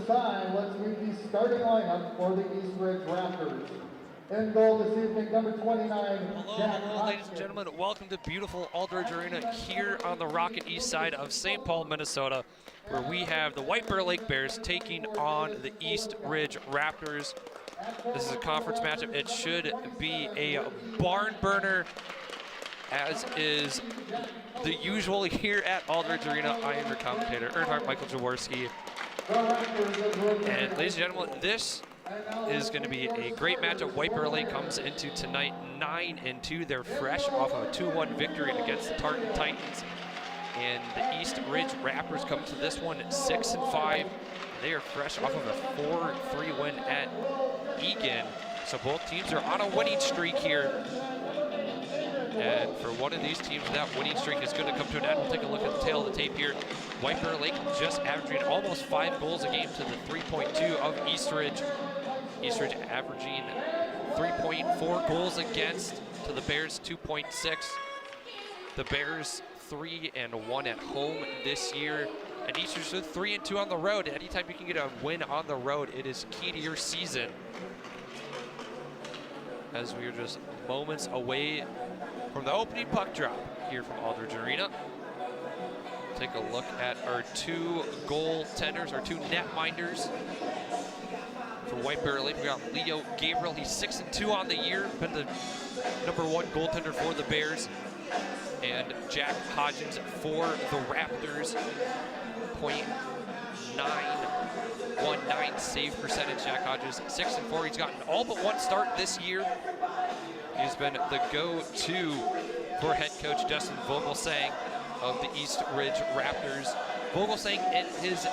time, let's read the starting lineup for the East Ridge Raptors. In goal this evening, number 29, Hello, ladies and gentlemen. Welcome to beautiful Aldridge Arena here on the Rocket East side of St. Paul, Minnesota, where we have the White Bear Lake Bears taking on the East Ridge Raptors. This is a conference matchup. It should be a barn burner, as is the usual here at Aldridge Arena. I am your commentator, Earnhardt Michael Jaworski. And ladies and gentlemen, this is going to be a great matchup. White Bear Lake comes into tonight 9-2. They're fresh off of a 2-1 victory against the Tartan Titans. And the East Ridge Raptors come to this one 6-5. They are fresh off of a 4-3 win at Egan. So both teams are on a winning streak here. And for one of these teams, that winning streak is going to come to an end. We'll take a look at the tail of the tape here. White Bear Lake just averaging almost 5 goals a game to the 3.2 of East Ridge. East Ridge averaging 3.4 goals against to the Bears 2.6. The Bears 3-1 at home this year. And East Ridge 3-2 on the road. Anytime you can get a win on the road, it is key to your season. As we are just moments away from the opening puck drop here from Aldridge Arena. Take a look at our two goaltenders, our two netminders. For White Bear Lake, we got Leo Gabriel. He's 6-2 on the year, been the #1 goaltender for the Bears. And Jack Hodgins for the Raptors, .919 save percentage. Jack Hodgins 6-4. He's gotten all but one start this year. He's been the go-to for head coach Justin Vogelsang of the East Ridge Raptors. Vogelsang in his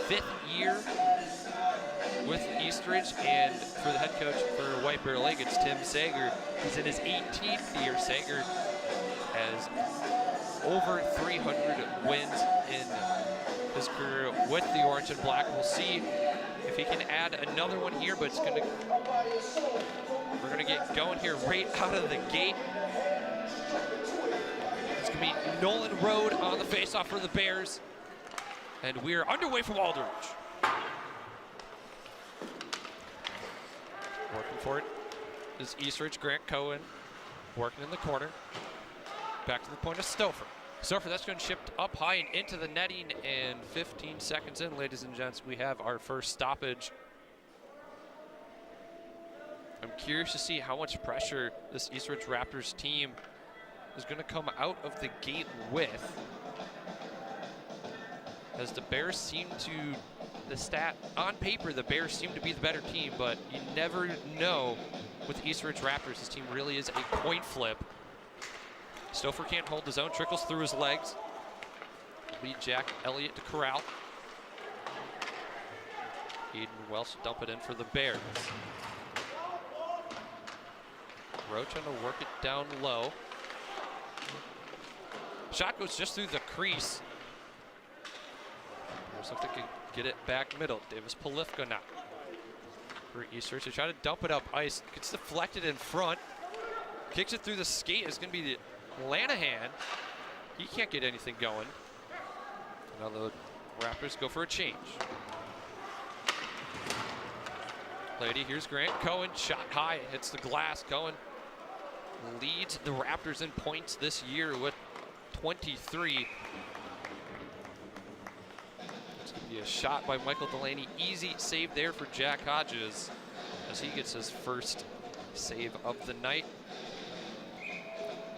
5th year with East Ridge, and for the head coach for White Bear Lake, it's Tim Sager. He's in his 18th year. Sager has over 300 wins in his career with the Orange and Black. We'll see if he can add another one here, but we're gonna get going here right out of the gate. It's gonna be Nolan Road on the faceoff for the Bears, and we're underway from Aldridge. Working for it is East Ridge. Grant Cohen working in the corner. Back to the point of Stouffer. Stouffer, that's going shipped up high and into the netting, and 15 seconds in, ladies and gents, we have our first stoppage. I'm curious to see how much pressure this East Ridge Raptors team is going to come out of the gate with, as the Bears seem to, the stat on paper, the Bears seem to be the better team, but you never know with the East Ridge Raptors. This team really is a coin flip. Stouffer can't hold his own, trickles through his legs. Lead Jack Elliott to corral. Eden Welsh dump it in for the Bears. Roach trying to work it down low. Shot goes just through the crease. Looks like they can get it back middle. Davis Polifka now for East Ridge. They try to dump it up ice. Gets deflected in front. Kicks it through the skate. It's going to be the Lanahan. He can't get anything going. Now the Raptors go for a change. Lady, here's Grant Cohen. Shot high, hits the glass. Cohen leads the Raptors in points this year with 23. It's going to be a shot by Michael Delaney. Easy save there for Jack Hodges as he gets his first save of the night.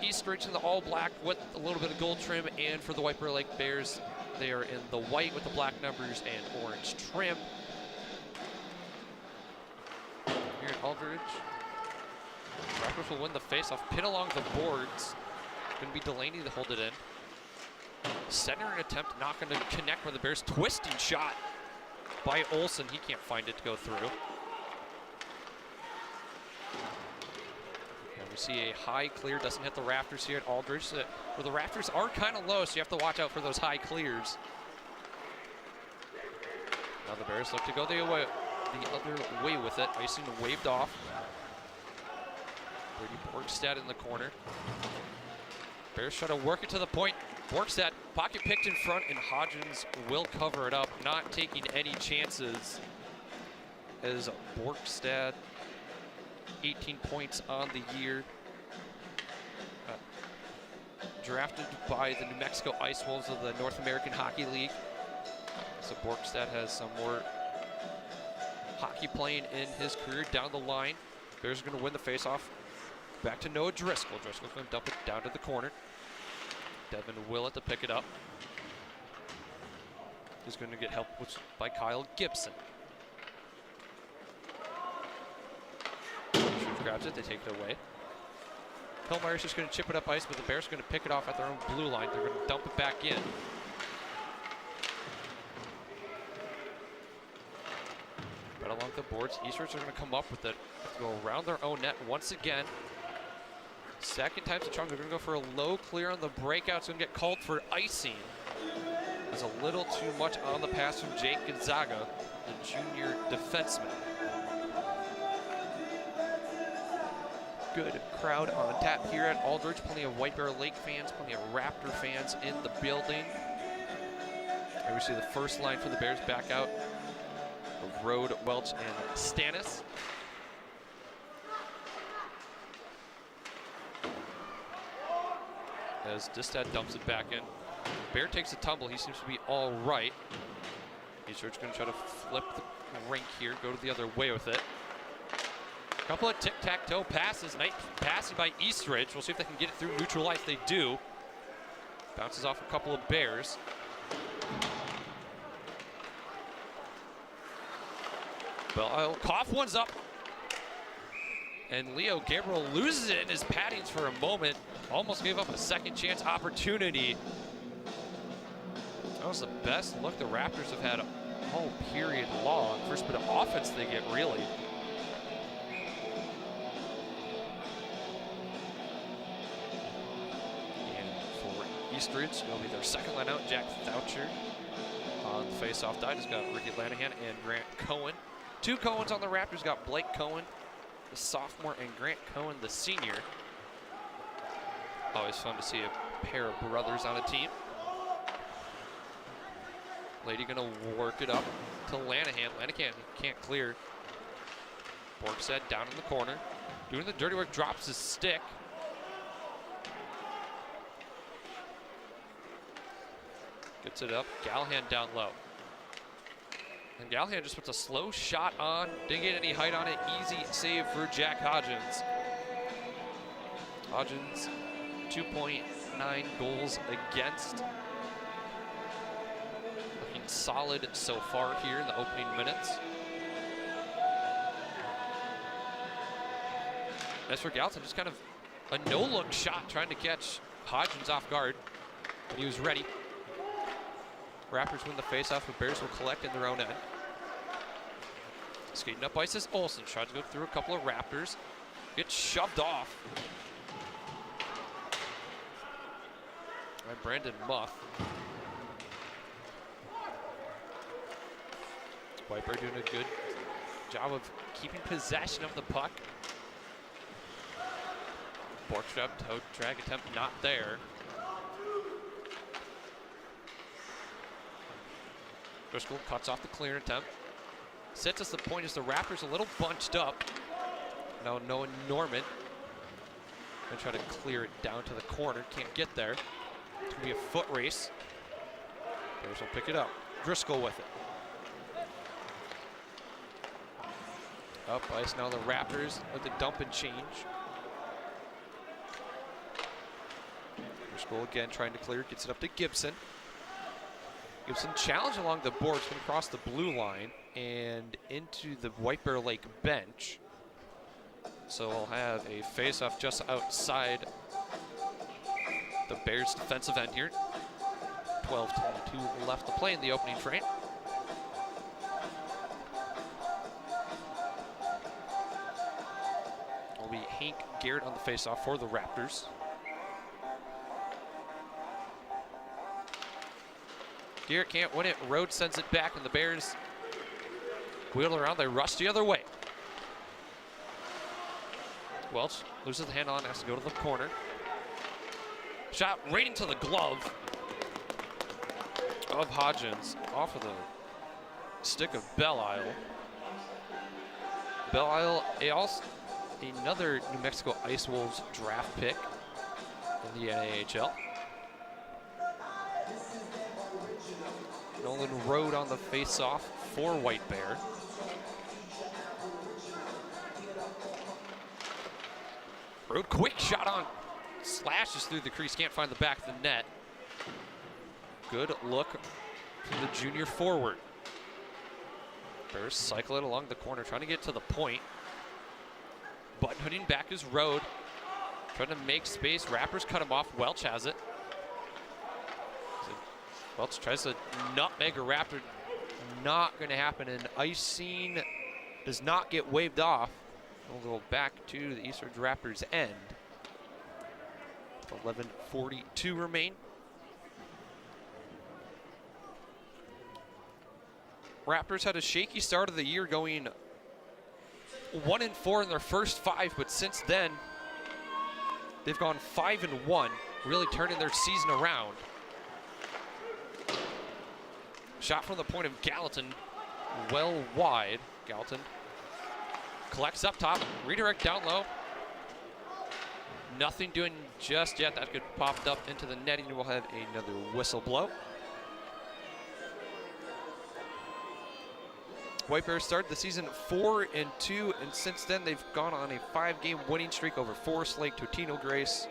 East Ridge in the all black with a little bit of gold trim, and for the White Bear Lake Bears, they are in the white with the black numbers and orange trim. Here at Aldridge, Raptors will win the faceoff. Pin along the boards. Going to be Delaney to hold it in. Centering attempt not going to connect with the Bears. Twisting shot by Olsen. He can't find it to go through. We see a high clear, doesn't hit the Raptors here at Aldridge. So well, the Raptors are kind of low, so you have to watch out for those high clears. Now the Bears look to go the other way with it. Icing waved off. Brady Borgstad in the corner. Bears try to work it to the point. Borkstad pocket picked in front, and Hodgins will cover it up, not taking any chances. As Borkstad, 18 points on the year. Drafted by the New Mexico Ice Wolves of the North American Hockey League. So Borkstad has some more hockey playing in his career down the line. Bears are going to win the faceoff. Back to Noah Driscoll. Driscoll's going to dump it down to the corner. Devin Willett to pick it up. He's going to get help by Kyle Gibson. Shoot grabs it, they take it away. Hillmeyer's just going to chip it up ice, but the Bears are going to pick it off at their own blue line. They're going to dump it back in. Right along the boards, Eastridge are going to come up with it. Go around their own net once again. Second time's the charm. They're going to go for a low clear on the breakout. It's going to get called for icing. There's a little too much on the pass from Jake Gonzaga, the junior defenseman. Good crowd on tap here at Aldridge. Plenty of White Bear Lake fans, plenty of Raptor fans in the building. Here we see the first line for the Bears back out. Rode, Welch, and Stannis. As Distad dumps it back in. Bear takes a tumble. He seems to be all right. He's going to try to flip the rink here, go to the other way with it. Couple of tic-tac-toe passes. Nice passing by Eastridge. We'll see if they can get it through neutral ice. They do. Bounces off a couple of Bears. Well, I'll cough one's up. And Leo Gabriel loses it in his paddings for a moment. Almost gave up a second chance opportunity. That was the best look the Raptors have had all period long. First bit of offense they get, really. Eastridge, it'll be their second line out. Jack Thoucher on the face-off die. Just got Ricky Lanahan and Grant Cohen. Two Cohens on the Raptors. Got Blake Cohen, the sophomore, and Grant Cohen, the senior. Always fun to see a pair of brothers on a team. Lady gonna work it up to Lanahan. Lanahan can't clear. Borkstad down in the corner. Doing the dirty work, drops his stick. Gets it up. Gallahan down low. And Gallahan just puts a slow shot on. Didn't get any height on it. Easy save for Jack Hodgins. Hodgins, 2.9 goals against. Looking solid so far here in the opening minutes. As for Gallahan, just kind of a no-look shot trying to catch Hodgins off guard. But he was ready. Raptors win the faceoff, but Bears will collect in their own end. Skating up ice is Olsen. Tries to go through a couple of Raptors. Gets shoved off by Brandon Muff. Viper doing a good job of keeping possession of the puck. Borkstrap toe drag attempt not there. Driscoll cuts off the clear attempt. Sets us the point as the Raptors a little bunched up. Now Noah Norman. Gonna try to clear it down to the corner. Can't get there. It's gonna be a foot race. Bears will pick it up. Driscoll with it. Up ice now the Raptors with the dump and change. Driscoll again trying to clear. Gets it up to Gibson. Gibson challenge along the boards, going to cross the blue line and into the White Bear Lake bench. So we'll have a face-off just outside the Bears' defensive end here. 12:22 left to play in the opening frame. Will be Hank Garrett on the face-off for the Raptors. Garrett can't win it. Rhodes sends it back, and the Bears wheel around. They rush the other way. Welch loses the hand on, has to go to the corner. Shot right into the glove of Hodgins off of the stick of Belle-Isle. Belle-Isle, another New Mexico Ice Wolves draft pick in the NAHL. Nolan Rode on the face-off for White Bear. Rode, quick shot on, slashes through the crease, can't find the back of the net. Good look from the junior forward. Bears cycle it along the corner, trying to get to the point. Button hooding back is Rode, trying to make space. Raptors cut him off. Welch has it. Welch tries to nutmeg a Raptor. Not going to happen. And icing does not get waved off. We'll go back to the East Ridge Raptors end. 11:42 remain. Raptors had a shaky start of the year, going 1-4 in their first 5, but since then they've gone 5-1, really turning their season around. Shot from the point of Gallatin, well wide. Gallatin collects up top, redirect down low. Nothing doing just yet. That could pop up into the netting. We'll have another whistle blow. White Bears started the season 4-2, and since then they've gone on a 5-game winning streak over Forest Lake, Totino Grace,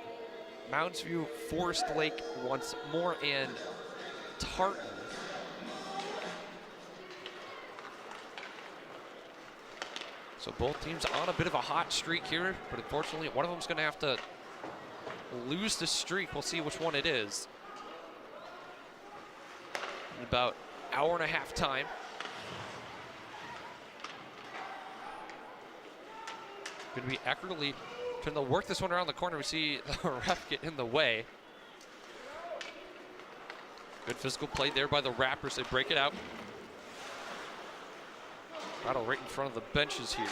Mounds View, Forest Lake once more, and Tartan. So both teams on a bit of a hot streak here, but unfortunately one of them's going to have to lose the streak. We'll see which one it is in about an hour and a half time. Going to be Eckerly trying to work this one around the corner. We see the ref get in the way. Good physical play there by the Raptors. They break it out. Battle right in front of the benches here.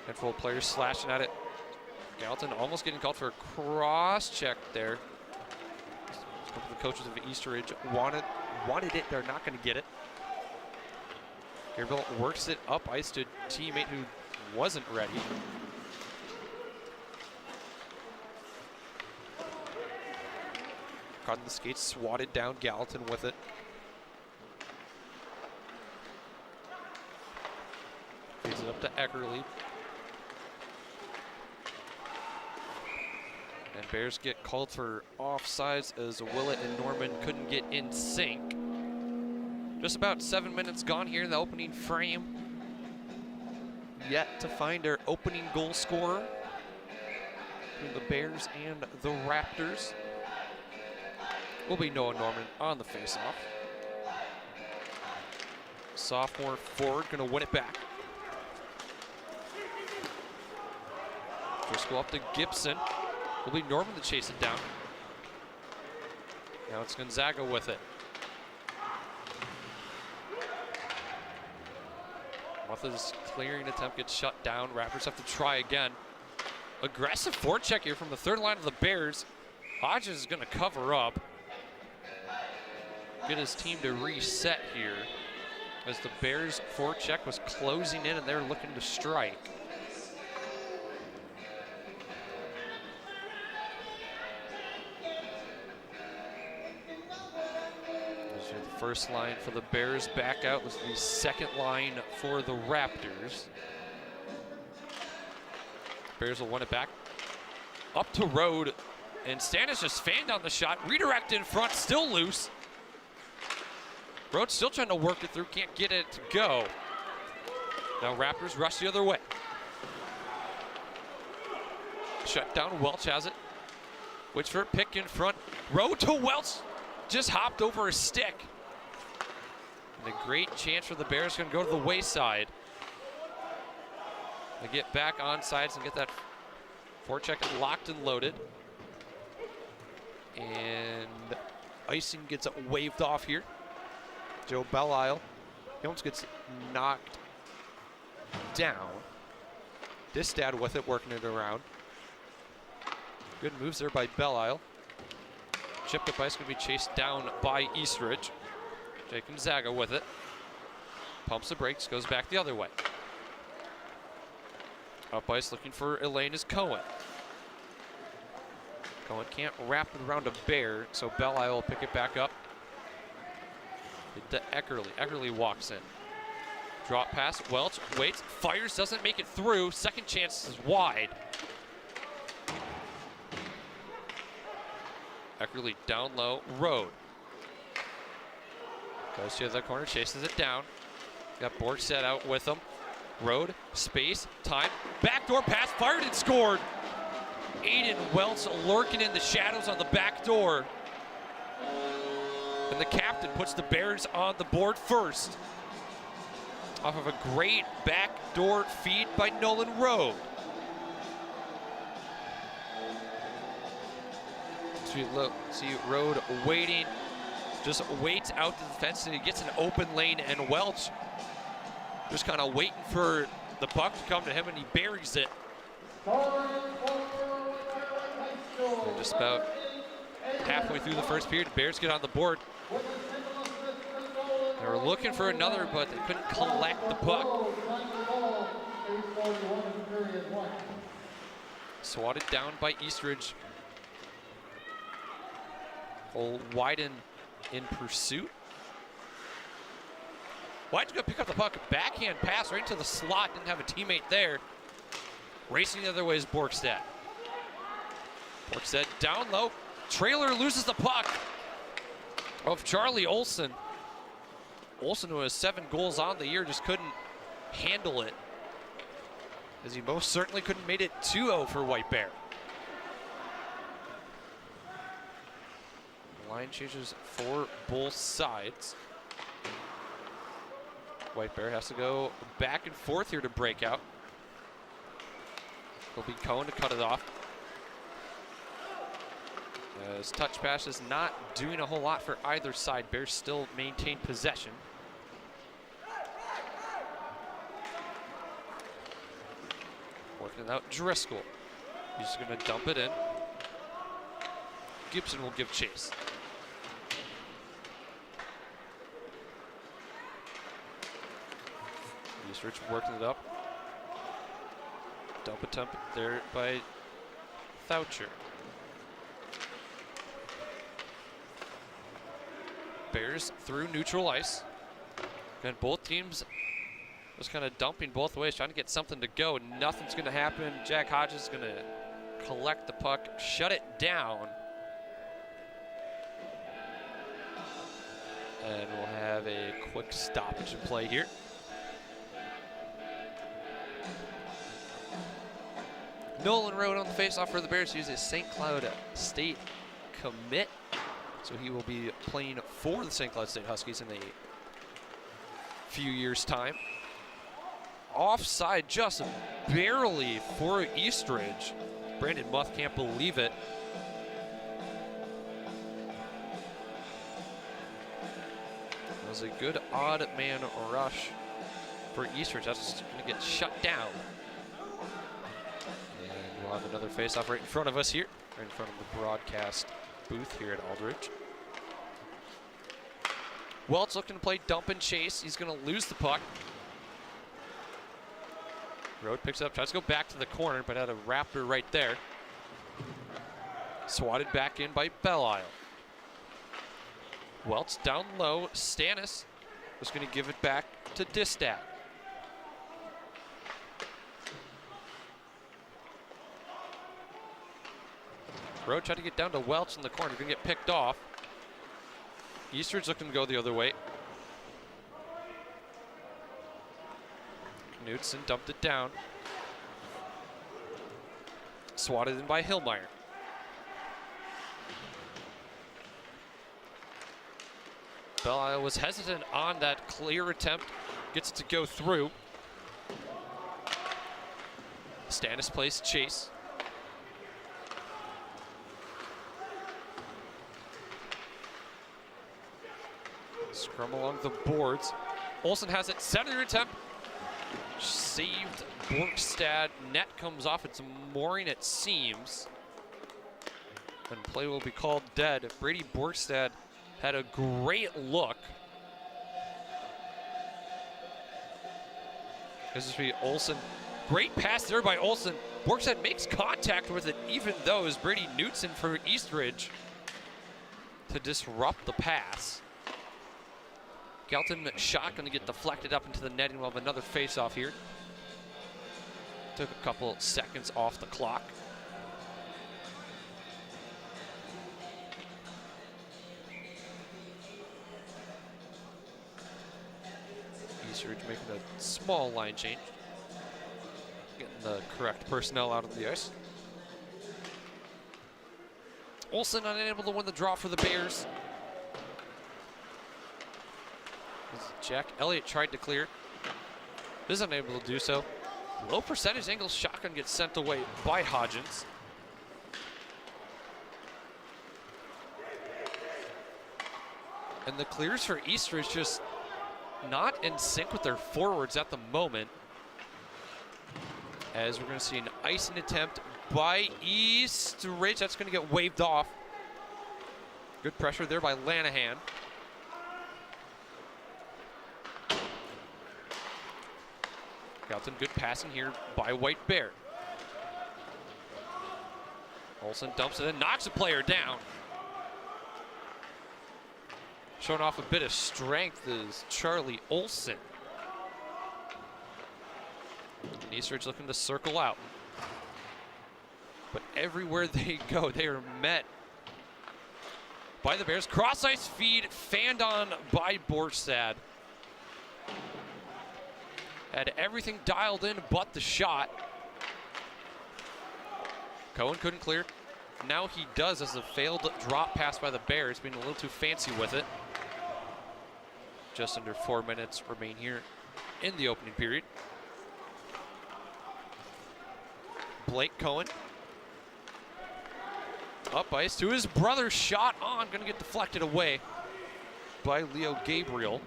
Handful of players slashing at it. Gallatin almost getting called for a cross check there. A couple of the coaches of East Ridge wanted it. They're not going to get it. Gabriel works it up ice to a teammate who wasn't ready. Caught in the skates, swatted down Gallatin with it. Feeds it up to Eckerly. And Bears get called for offsides as Willett and Norman couldn't get in sync. Just about 7 minutes gone here in the opening frame. Yet to find our opening goal scorer between the Bears and the Raptors. Will be Noah Norman on the faceoff. Sophomore forward gonna win it back. Driscoll up to Gibson. Will be Norman to chase it down. Now it's Gonzaga with it. Mutha's clearing attempt gets shut down. Raptors have to try again. Aggressive forecheck here from the third line of the Bears. Hodges is gonna cover up. Get his team to reset here as the Bears forecheck was closing in and they're looking to strike. The first line for the Bears back out was the second line for the Raptors. Bears will win it back. Up to Rode, and Stannis just fanned on the shot. Redirect in front, still loose. Rhodes still trying to work it through, can't get it to go. Now Raptors rush the other way. Shut down, Welch has it. Waits for a pick in front. Rode to Welch, just hopped over a stick. And a great chance for the Bears, gonna go to the wayside. They get back on sides and get that forecheck locked and loaded. And icing gets waved off here. Joe Belle-Isle. He almost gets knocked down. Distad with it, working it around. Good moves there by Belle-Isle. Chipped up ice, going to be chased down by Eastridge. Jake Gonzaga with it. Pumps the brakes, goes back the other way. Up ice looking for Elaine is Cohen. Cohen can't wrap it around a Bear, so Belle-Isle will pick it back up. To Eckerly. Eckerly walks in. Drop pass, Welch waits, fires, doesn't make it through. Second chance is wide. Eckerly down low, Road. Goes to the corner, chases it down. Got Borgstead out with him. Road, space, time, backdoor pass, fired and scored. Aiden Welch lurking in the shadows on the back door. And the captain puts the Bears on the board first. Off of a great backdoor feed by Nolan Road. See Road waiting, just waits out the defense and he gets an open lane, and Welch just kind of waiting for the puck to come to him, and he buries it. And just about halfway through the first period, the Bears get on the board. They were looking for another, but they couldn't collect the puck. Swatted down by Eastridge. Will widen in pursuit. Widen's gonna pick up the puck. Backhand pass right into the slot. Didn't have a teammate there. Racing the other way is Borgstead. Borgstead down low. Trailer loses the puck of Charlie Olson. Olson, who has 7 goals on the year, just couldn't handle it, as he most certainly couldn't made it 2-0 for White Bear. Line changes for both sides. White Bear has to go back and forth here to break out. It'll be Cohen to cut it off. As touch pass is not doing a whole lot for either side. Bears still maintain possession. Working it out, Driscoll. He's going to dump it in. Gibson will give chase. Eastridge working it up. Dump attempt there by Thoucher. Bears through neutral ice. And both teams just kind of dumping both ways, trying to get something to go. Nothing's going to happen. Jack Hodges is going to collect the puck, shut it down. And we'll have a quick stoppage in play here. Nolan Road on the faceoff for the Bears. He's a St. Cloud State commit, so he will be playing for the St. Cloud State Huskies in a few years' time. Offside just barely for Eastridge. Brandon Muth can't believe it. It was a good odd man rush for Eastridge. That's just going to get shut down. And we'll have another face-off right in front of us here, right in front of the broadcast booth here at Aldridge. Welch looking to play dump and chase. He's going to lose the puck. Road picks up, tries to go back to the corner, but had a Raptor right there. Swatted back in by Belle-Isle. Welch down low. Stannis was going to give it back to Distad. Road tried to get down to Welch in the corner, going to get picked off. Eastridge looking to go the other way. Knudsen dumped it down. Swatted in by Hillmeyer. Belle-Isle was hesitant on that clear attempt. Gets it to go through. Stannis plays chase. Scrum along the boards. Olsen has it, center attempt. saved Borkstad. Net comes off its mooring, it seems. And play will be called dead. Brady Borkstad had a great look. This is Olsen. Great pass there by Olsen. Borkstad makes contact with it, even though it's Brady Knutson for Eastridge to disrupt the pass. Galton shot going to get deflected up into the netting. We'll have another face-off here. Took a couple seconds off the clock. Eastridge making a small line change. Getting the correct personnel out of the ice. Olsen unable to win the draw for the Bears. Jack Elliott tried to clear. Is unable to do so. Low percentage angle shotgun gets sent away by Hodgins. And the clears for Eastridge just not in sync with their forwards at the moment. As we're going to see an icing attempt by Eastridge. That's going to get waved off. Good pressure there by Lanahan. Got some good passing here by White Bear. Olsen dumps it in, knocks a player down. Showing off a bit of strength is Charlie Olsen. And Eastridge looking to circle out. But everywhere they go, they are met by the Bears. Cross ice feed fanned on by Borstad. Had everything dialed in but the shot. Cohen couldn't clear. Now he does as a failed drop pass by the Bears, being a little too fancy with it. Just under 4 minutes remain here in the opening period. Blake Cohen. Up ice to his brother, shot on, gonna get deflected away by Leo Gabriel.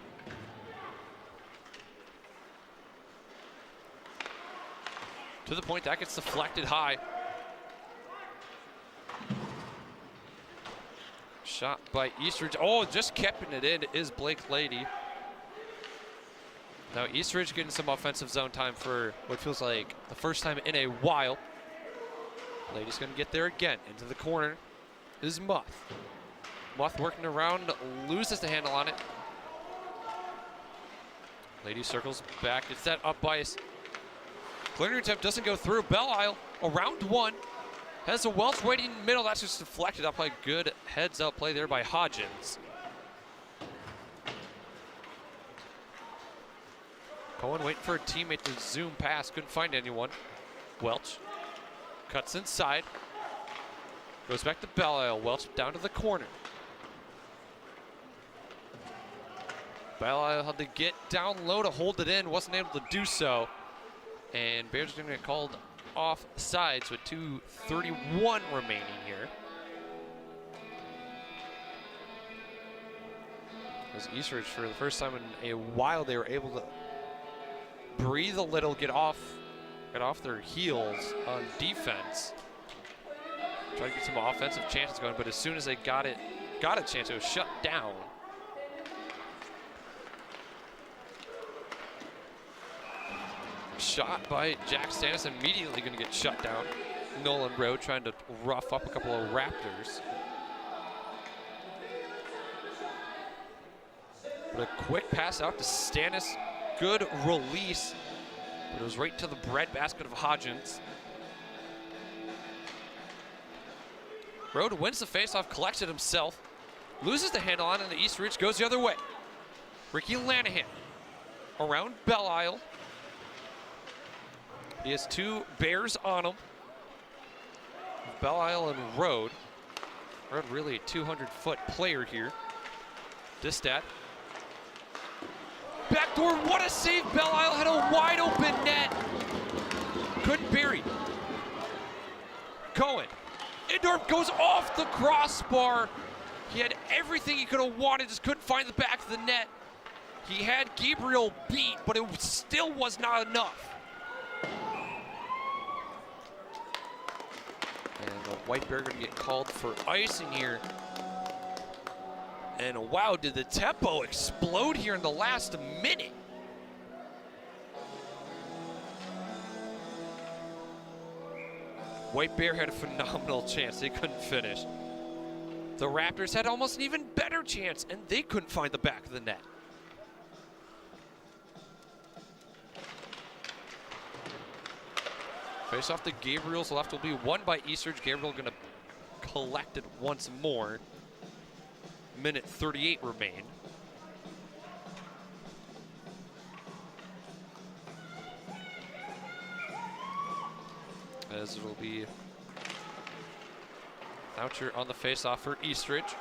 To the point that gets deflected high. Shot by Eastridge. Oh, just keeping it in is Blake Lady. Now Eastridge getting some offensive zone time for what feels like the first time in a while. Lady's gonna get there again. Into the corner is Muth. Muth working around, loses the handle on it. Lady circles back, it's that up ice. Clearing attempt doesn't go through. Belle Isle around one. Has a Welch waiting in the middle. That's just deflected up by good heads up play there by Hodgins. Cohen waiting for a teammate to zoom past. Couldn't find anyone. Welch cuts inside. Goes back to Belle Isle. Welch down to the corner. Belle Isle had to get down low to hold it in. Wasn't able to do so. And Bears are going to get called off sides with 2:31 remaining here. As Eastridge, for the first time in a while, they were able to breathe a little, get off their heels on defense. Try to get some offensive chances going, but as soon as they got a chance, it was shut down. Shot by Jack Stannis, immediately going to get shut down. Nolan Rowe trying to rough up a couple of Raptors. But a quick pass out to Stannis. Good release. But it was right to the breadbasket of Hodgins. Rowe wins the faceoff, collects it himself. Loses the handle on, and the Eastridge goes the other way. Ricky Lanahan around Belle Isle. He has two Bears on him. Belle Isle and Road. Road really a 200-foot player here. Distat. Backdoor, what a save. Belle Isle had a wide open net. Couldn't bury. Cohen. Indorf goes off the crossbar. He had everything he could have wanted, just couldn't find the back of the net. He had Gabriel beat, but it still was not enough. And the White Bear gonna get called for icing here. And wow, did the tempo explode here in the last minute. White Bear had a phenomenal chance. They couldn't finish. The Raptors had almost an even better chance, and they couldn't find the back of the net. Face off to Gabriel's left will be won by Eastridge. Gabriel gonna collect it once more. Minute 38 remain. As it'll be Oucher on the face-off for Eastridge.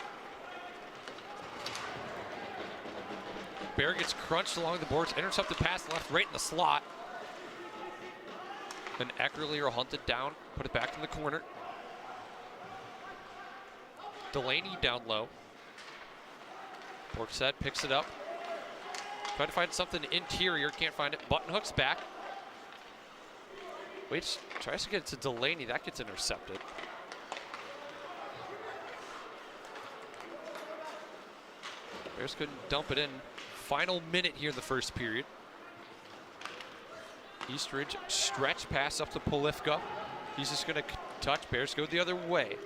Bear gets crunched along the boards, intercepted pass left, right in the slot. And Eckerly will hunt it down, put it back in the corner. Delaney down low. Borkset picks it up. Trying to find something interior, can't find it. Button hooks back. Waits, tries to get it to Delaney, that gets intercepted. Bears couldn't dump it in. Final minute here in the first period. Eastridge stretch pass up to Polifka. He's just gonna touch, Bears go the other way.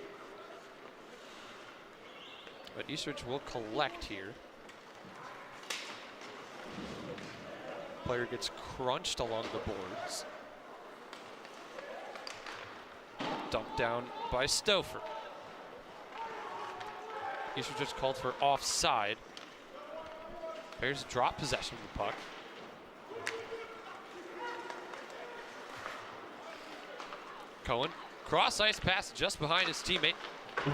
But Eastridge will collect here. Player gets crunched along the boards. Dumped down by Stouffer. Eastridge just called for offside. Bears drop possession of the puck. Cohen, cross ice pass just behind his teammate.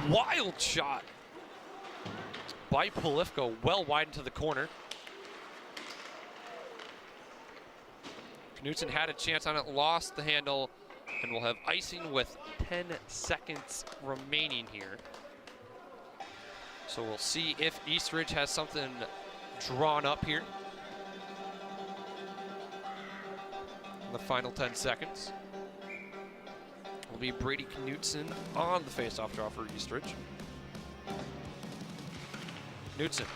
Wild shot by Polifka, well wide into the corner. Knutson had a chance on it, lost the handle, and we'll have icing with 10 seconds remaining here. So we'll see if Eastridge has something drawn up here in the final 10 seconds. Will be Brady Knutson on the face-off draw for Eastridge. Knutson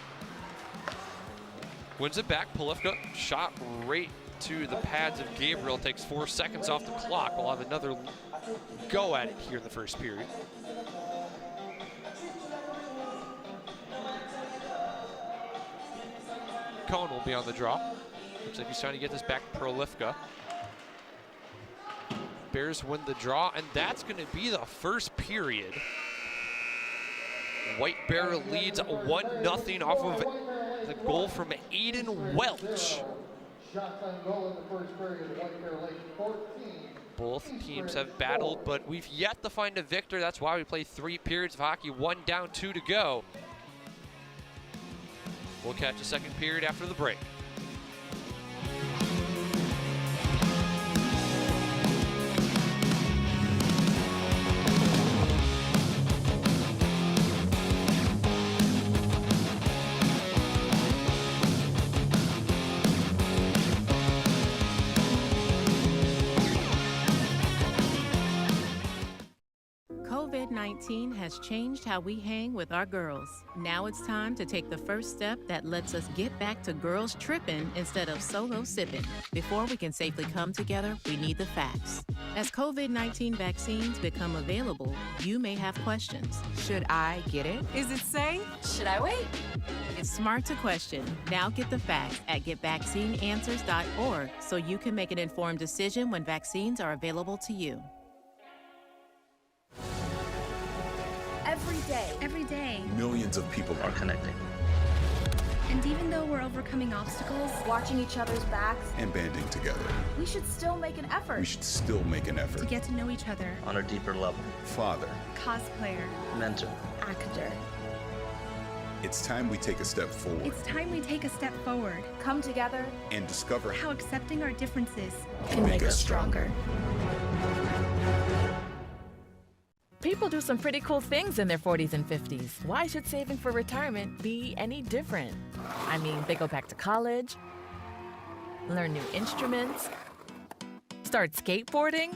wins it back. Polifka shot right to the pads of Gabriel. Takes 4 seconds off the clock. We'll have another go at it here in the first period. Cohen will be on the draw. Looks like he's trying to get this back to Polifka. Bears win the draw, and that's going to be the first period. White Bear leads 1-0 off of the goal from Aiden Welch. Shots on goal in the first period. White Bear Lake 14. Both teams have battled, but we've yet to find a victor. That's why we play 3 periods of hockey, 1 down, 2 to go. We'll catch a second period after the break. COVID-19 has changed how we hang with our girls. Now it's time to take the first step that lets us get back to girls tripping instead of solo sipping. Before we can safely come together, we need the facts. As COVID-19 vaccines become available, you may have questions. Should I get it? Is it safe? Should I wait? It's smart to question. Now get the facts at getvaccineanswers.org so you can make an informed decision when vaccines are available to you. Every day, millions of people are connecting. and even though we're overcoming obstacles, watching each other's backs, And banding together. we should still make an effort We should still make an to effort. get to know each other. on a deeper level. Father, Cosplayer. Mentor. actor. it's time we take a step forward It's time we take a step forward. Come together, and discover How accepting our differences can make us stronger. People do some pretty cool things in their 40s and 50s. Why should saving for retirement be any different? I mean, they go back to college, learn new instruments, start skateboarding.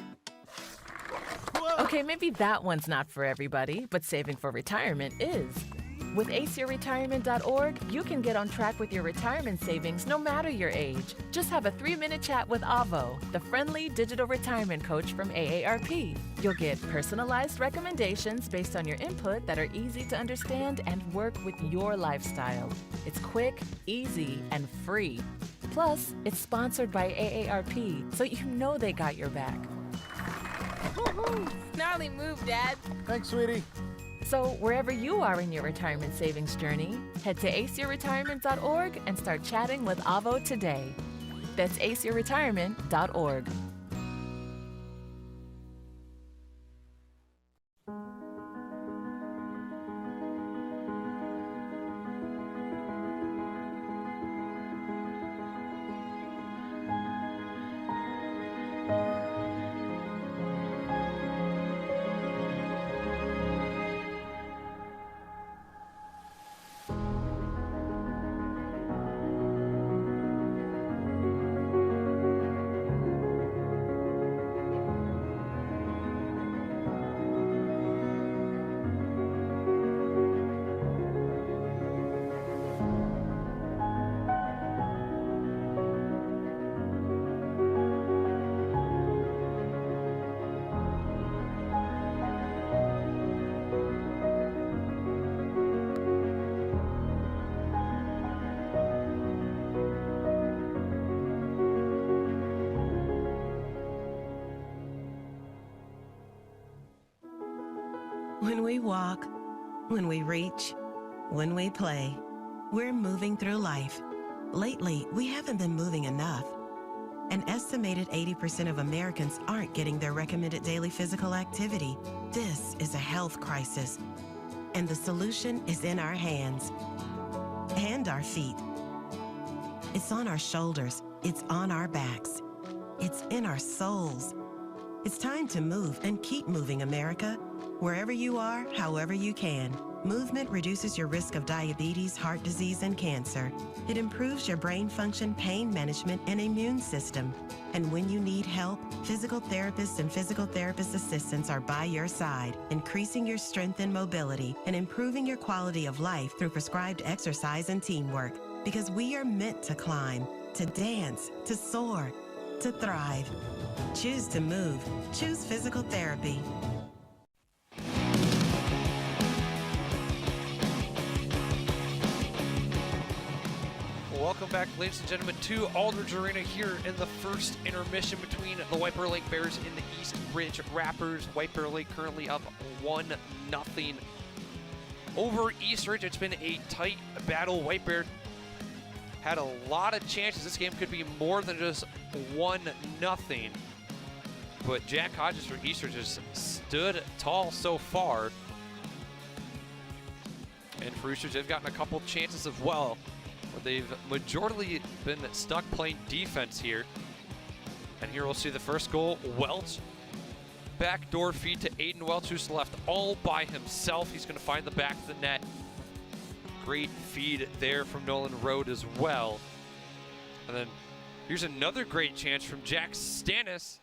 Okay, maybe that one's not for everybody, but saving for retirement is. With aceyourretirement.org, you can get on track with your retirement savings no matter your age. Just have a 3-minute chat with Avo, the friendly digital retirement coach from AARP. You'll get personalized recommendations based on your input that are easy to understand and work with your lifestyle. It's quick, easy, and free. Plus, it's sponsored by AARP, so you know they got your back. Gnarly move, Dad. Thanks, sweetie. So wherever you are in your retirement savings journey, head to aceyourretirement.org and start chatting with Avo today. That's aceyourretirement.org. When we walk, when we reach, when we play, we're moving through life. Lately, we haven't been moving enough. An estimated 80% of Americans aren't getting their recommended daily physical activity. This is a health crisis, and the solution is in our hands and our feet. It's on our shoulders, it's on our backs, it's in our souls. It's time to move and keep moving, America. Wherever you are, however you can. Movement reduces your risk of diabetes, heart disease, and cancer. It improves your brain function, pain management, and immune system. And when you need help, physical therapists and physical therapist assistants are by your side, increasing your strength and mobility and improving your quality of life through prescribed exercise and teamwork. Because we are meant to climb, to dance, to soar, to thrive. Choose to move. Choose physical therapy. Welcome back, ladies and gentlemen, to Aldridge Arena here in the first intermission between the White Bear Lake Bears and the East Ridge Raptors. White Bear Lake currently up 1-0 over East Ridge. It's been a tight battle. White Bear had a lot of chances. This game could be more than just 1-0. But Jack Hodges for East Ridge has stood tall so far. And for East Ridge, they've gotten a couple chances as well. They've majorly been stuck playing defense here. And here we'll see the first goal. Welch, backdoor feed to Aiden Welch, who's left all by himself. He's going to find the back of the net. Great feed there from Nolan Road as well. And then here's another great chance from Jack Stannis.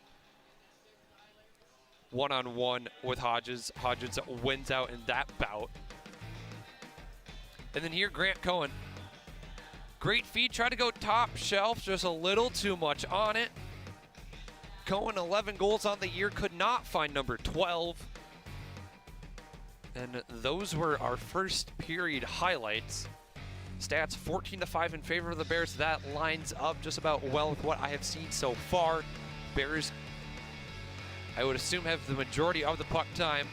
One-on-one with Hodges. Hodges wins out in that bout. And then here, Grant Cohen. Great feed, tried to go top shelf, just a little too much on it. Cohen, 11 goals on the year, could not find number 12. And those were our first period highlights. Stats 14-5 in favor of the Bears. That lines up just about well with what I have seen so far. Bears, I would assume, have the majority of the puck time.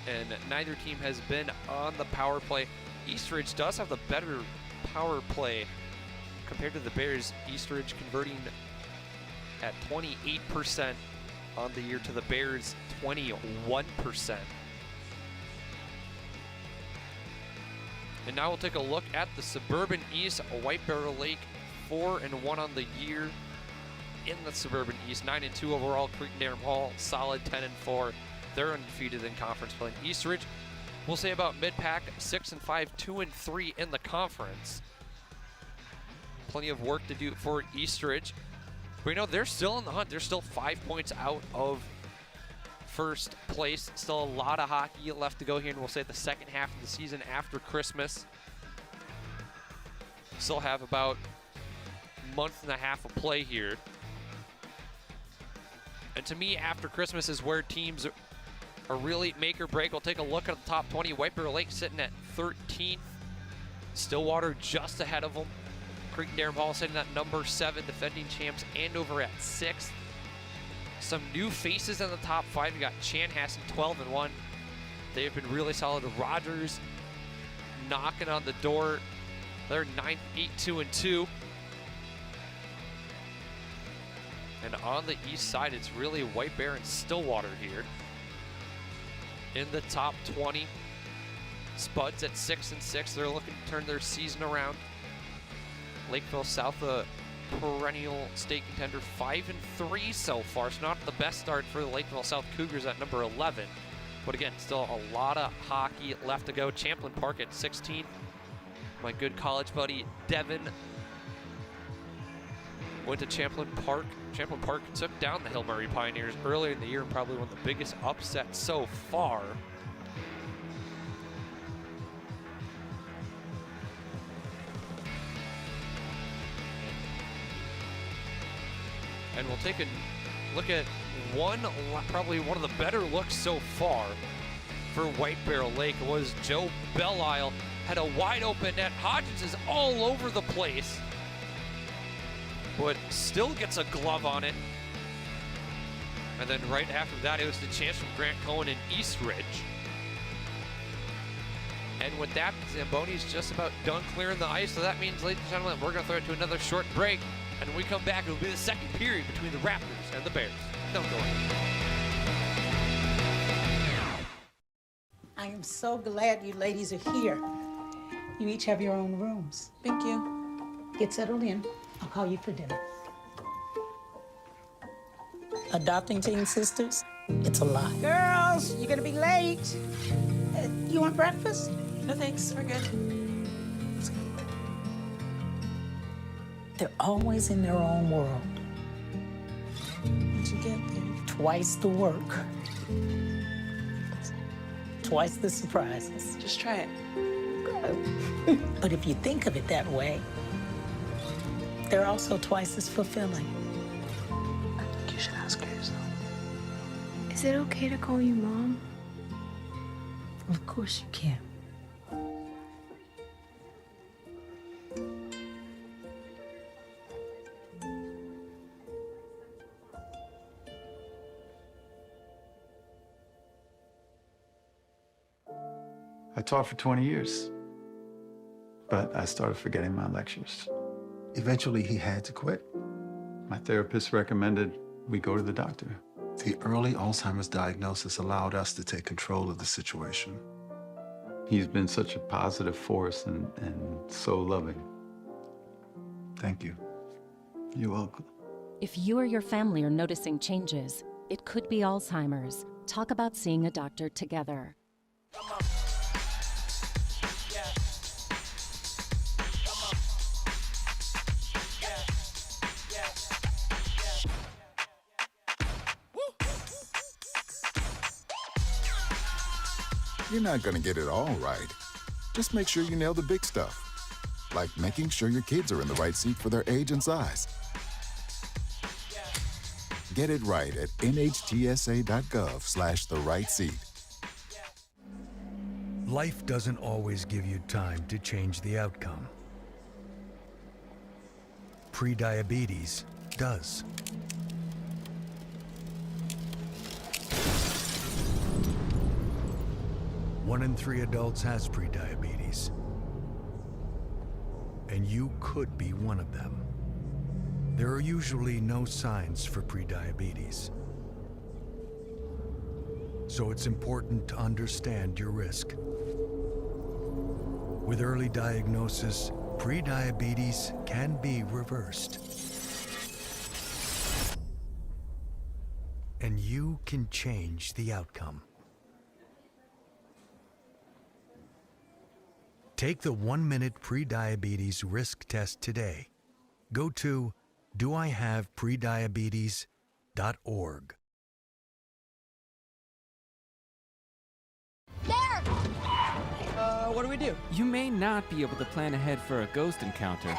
And neither team has been on the power play. Eastridge does have the better power play compared to the Bears. Eastridge converting at 28% on the year to the Bears 21%. And now we'll take a look at the Suburban East. White Bear Lake 4-1 on the year in the Suburban East. 9-2 overall. Creekendale Hall solid 10-4. They're undefeated in conference play. East Ridge, we'll say about mid-pack, 6-5, 2-3 in the conference. Plenty of work to do for East Ridge. But you know, they're still in the hunt. They're still 5 points out of first place. Still a lot of hockey left to go here, and we'll say the second half of the season after Christmas. Still have about a month and a half of play here. And to me, after Christmas is where teams are really make or break. We'll take a look at the top 20. White Bear Lake sitting at 13th. Stillwater just ahead of them. Creek-Durham Hall sitting at number 7, defending champs, Andover at 6th. Some new faces in the top 5. We got Chanhassen 12-1. They have been really solid. Rogers knocking on the door. They're 9th, 8-2-2. And on the east side, it's really White Bear and Stillwater here. In the top 20, Spuds at 6-6. They're looking to turn their season around. Lakeville South, a perennial state contender, 5-3 so far. So not the best start for the Lakeville South Cougars at number 11. But again, still a lot of hockey left to go. Champlain Park at 16. My good college buddy, Devin, went to Champlain Park. Champlain Park took down the Hill Murray Pioneers earlier in the year and probably one of the biggest upsets so far. And we'll take a look at probably one of the better looks so far for White Bear Lake was Joe Bellisle. Had a wide open net. Hodgins is all over the place, but still gets a glove on it. And then right after that, it was the chance from Grant Cohen in East Ridge. And with that, Zamboni's just about done clearing the ice. So that means, ladies and gentlemen, we're going to throw it to another short break. And when we come back, it'll be the second period between the Raptors and the Bears. Don't go away. I am so glad you ladies are here. You each have your own rooms. Thank you. Get settled in. I'll call you for dinner. Adopting teen sisters, it's a lot. Girls, you're gonna be late. You want breakfast? No thanks, we're good. They're always in their own world. What'd you get there? Twice the work. Twice the surprises. Just try it. But if you think of it that way, they're also twice as fulfilling. I think you should ask her yourself. Is it okay to call you Mom? Of course you can. I taught for 20 years, but I started forgetting my lectures. Eventually, he had to quit. My therapist recommended we go to the doctor. The early Alzheimer's diagnosis allowed us to take control of the situation. He's been such a positive force and so loving. Thank you. You're welcome. If you or your family are noticing changes, it could be Alzheimer's. Talk about seeing a doctor together. You're not gonna get it all right. Just make sure you nail the big stuff, like making sure your kids are in the right seat for their age and size. Get it right at nhtsa.gov/the-right-seat. Life doesn't always give you time to change the outcome. Prediabetes does. One in 3 adults has prediabetes, and you could be one of them. There are usually no signs for prediabetes, so it's important to understand your risk. With early diagnosis, prediabetes can be reversed. and you can change the outcome. Take the 1-minute prediabetes risk test today. Go to doihaveprediabetes.org. What do we do? You may not be able to plan ahead for a ghost encounter.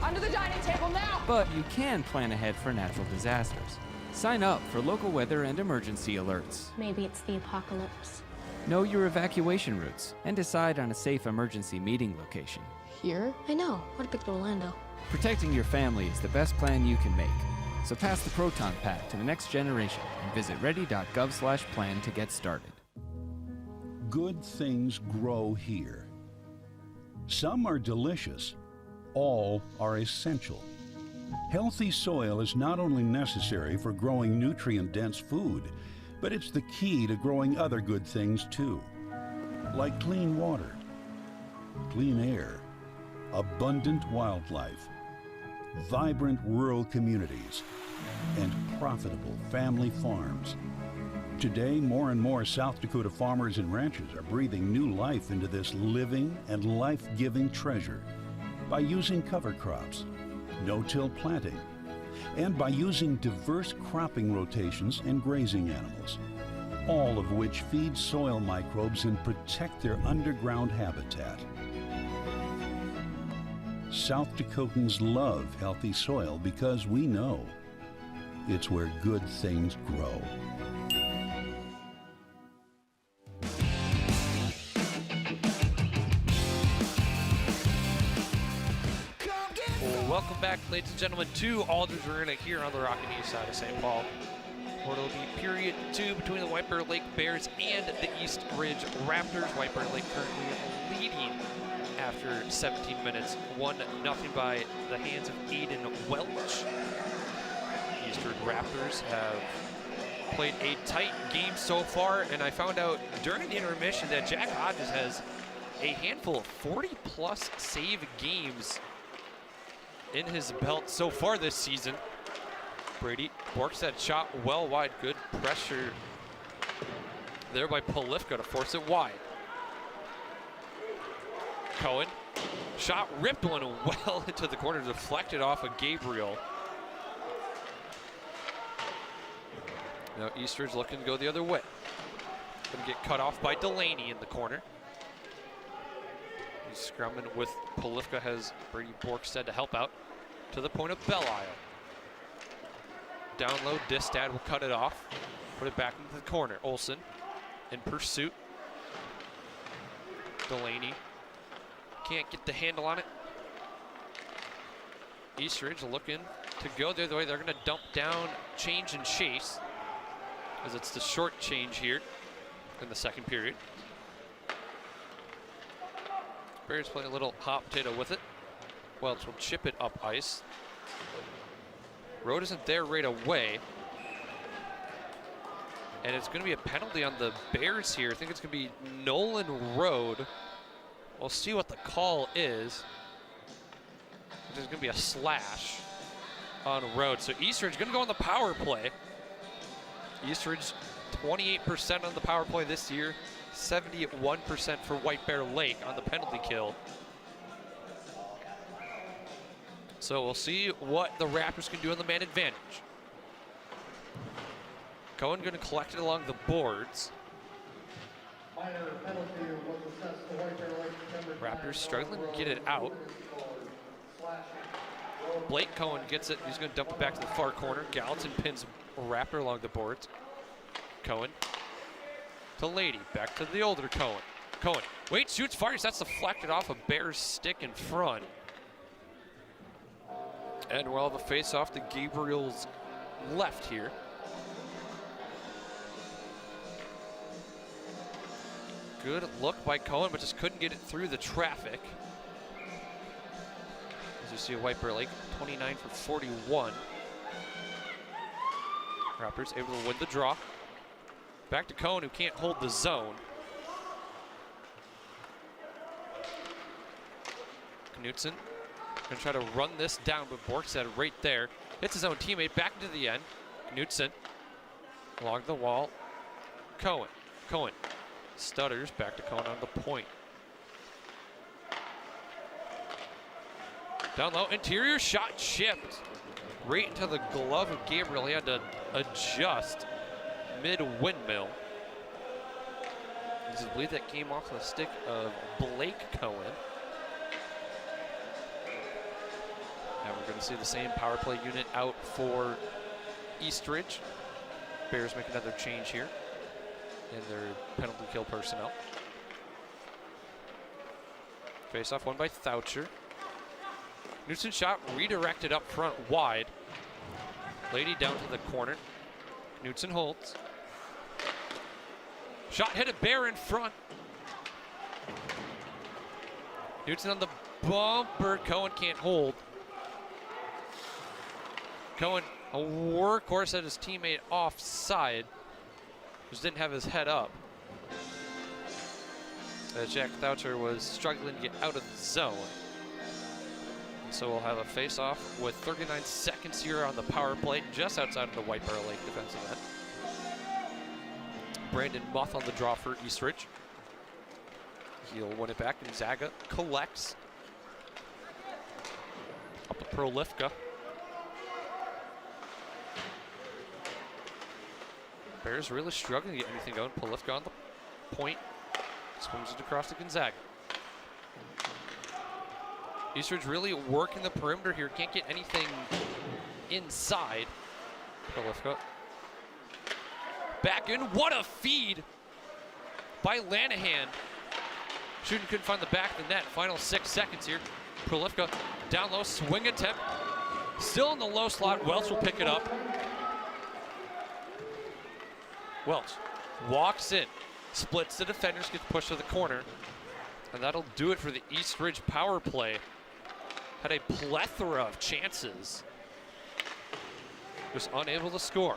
Under the dining table now! But you can plan ahead for natural disasters. Sign up for local weather and emergency alerts. Maybe it's the apocalypse. Know your evacuation routes and decide on a safe emergency meeting location. Here? I know. What a pick Orlando. Protecting your family is the best plan you can make. So pass the Proton Pack to the next generation and visit ready.gov/plan to get started. Good things grow here. Some are delicious. All are essential. Healthy soil is not only necessary for growing nutrient-dense food, but it's the key to growing other good things too, like clean water, clean air, abundant wildlife, vibrant rural communities, and profitable family farms. Today, more and more South Dakota farmers and ranchers are breathing new life into this living and life-giving treasure by using cover crops, no-till planting, and by using diverse cropping rotations and grazing animals, all of which feed soil microbes and protect their underground habitat. South Dakotans love healthy soil because we know it's where good things grow. Welcome back, ladies and gentlemen, to Aldridge Arena here on the Rocket East side of St. Paul. Where it'll be period 2 between the White Bear Lake Bears and the East Ridge Raptors. White Bear Lake currently leading after 17 minutes, 1-0 by the hands of Aiden Welch. East Ridge Raptors have played a tight game so far, and I found out during the intermission that Jack Hodges has a handful of 40-plus save games in his belt so far this season. Brady works that shot well wide. Good pressure there by Polifka to force it wide. Cohen, shot ripped one well into the corner, deflected off of Gabriel. Now Eastridge looking to go the other way. Gonna get cut off by Delaney in the corner. He's scrumming with Polifka, has Brady Borkstead to help out to the point of Belle Isle. Down low, Distad will cut it off, put it back into the corner. Olsen in pursuit. Delaney can't get the handle on it. Eastridge looking to go the other way. They're gonna dump down, change and chase, as it's the short change here in the second period. Bears playing a little hot potato with it. Welch will chip it up ice. Road isn't there right away. And it's going to be a penalty on the Bears here. I think it's going to be Nolan Road. We'll see what the call is. There's going to be a slash on Road. So Eastridge going to go on the power play. Eastridge 28% on the power play this year. 71% for White Bear Lake on the penalty kill. So we'll see what the Raptors can do on the man advantage. Cohen going to collect it along the boards. Raptors struggling to get it out. Blake Cohen gets it. He's going to dump it back to the far corner. Gallatin pins Raptor along the boards. Cohen to Lady, back to the older Cohen. Cohen, wait, shoots, fires, that's deflected off a Bears stick in front. And we'll have a face-off to Gabriel's left here. Good look by Cohen, but just couldn't get it through the traffic. As you see, White Bear Lake, 29 for 41. Raptors able to win the draw. Back to Cohen, who can't hold the zone. Knutson gonna try to run this down, but Borkstead right there hits his own teammate back into the end. Knutson Along the wall, Cohen. Cohen stutters, back to Cohen on the point. Down low, interior shot chipped right into the glove of Gabriel. He had to adjust mid-windmill. I believe that came off the stick of Blake Cohen. Now we're going to see the same power play unit out for Eastridge. Bears make another change here in their penalty kill personnel. Face-off won by Thoucher. Knudsen shot redirected up front wide. Lady down to the corner. Knudsen holds. Shot hit a Bear in front. Knudsen on the bumper. Cohen can't hold. Cohen, a workhorse at his teammate offside. Just didn't have his head up. Jack Thoucher was struggling to get out of the zone. So we'll have a face-off with 39 seconds here on the power play, just outside of the White Bear Lake defensive end. Brandon Muth on the draw for Eastridge. He'll win it back, and Zaga collects. Up to Prolifka. Bears really struggling to get anything going. Prolifka on the point. Swings it across to Gonzaga. Eastridge really working the perimeter here. Can't get anything inside. Prolifka. Back in. What a feed by Lanahan. Shooting couldn't find the back of the net. Final 6 seconds here. Prolifka down low. Swing attempt. Still in the low slot. Welch will pick it up. Welch walks in. Splits the defenders. Gets pushed to the corner. And that'll do it for the Eastridge power play. Had a plethora of chances. Just unable to score.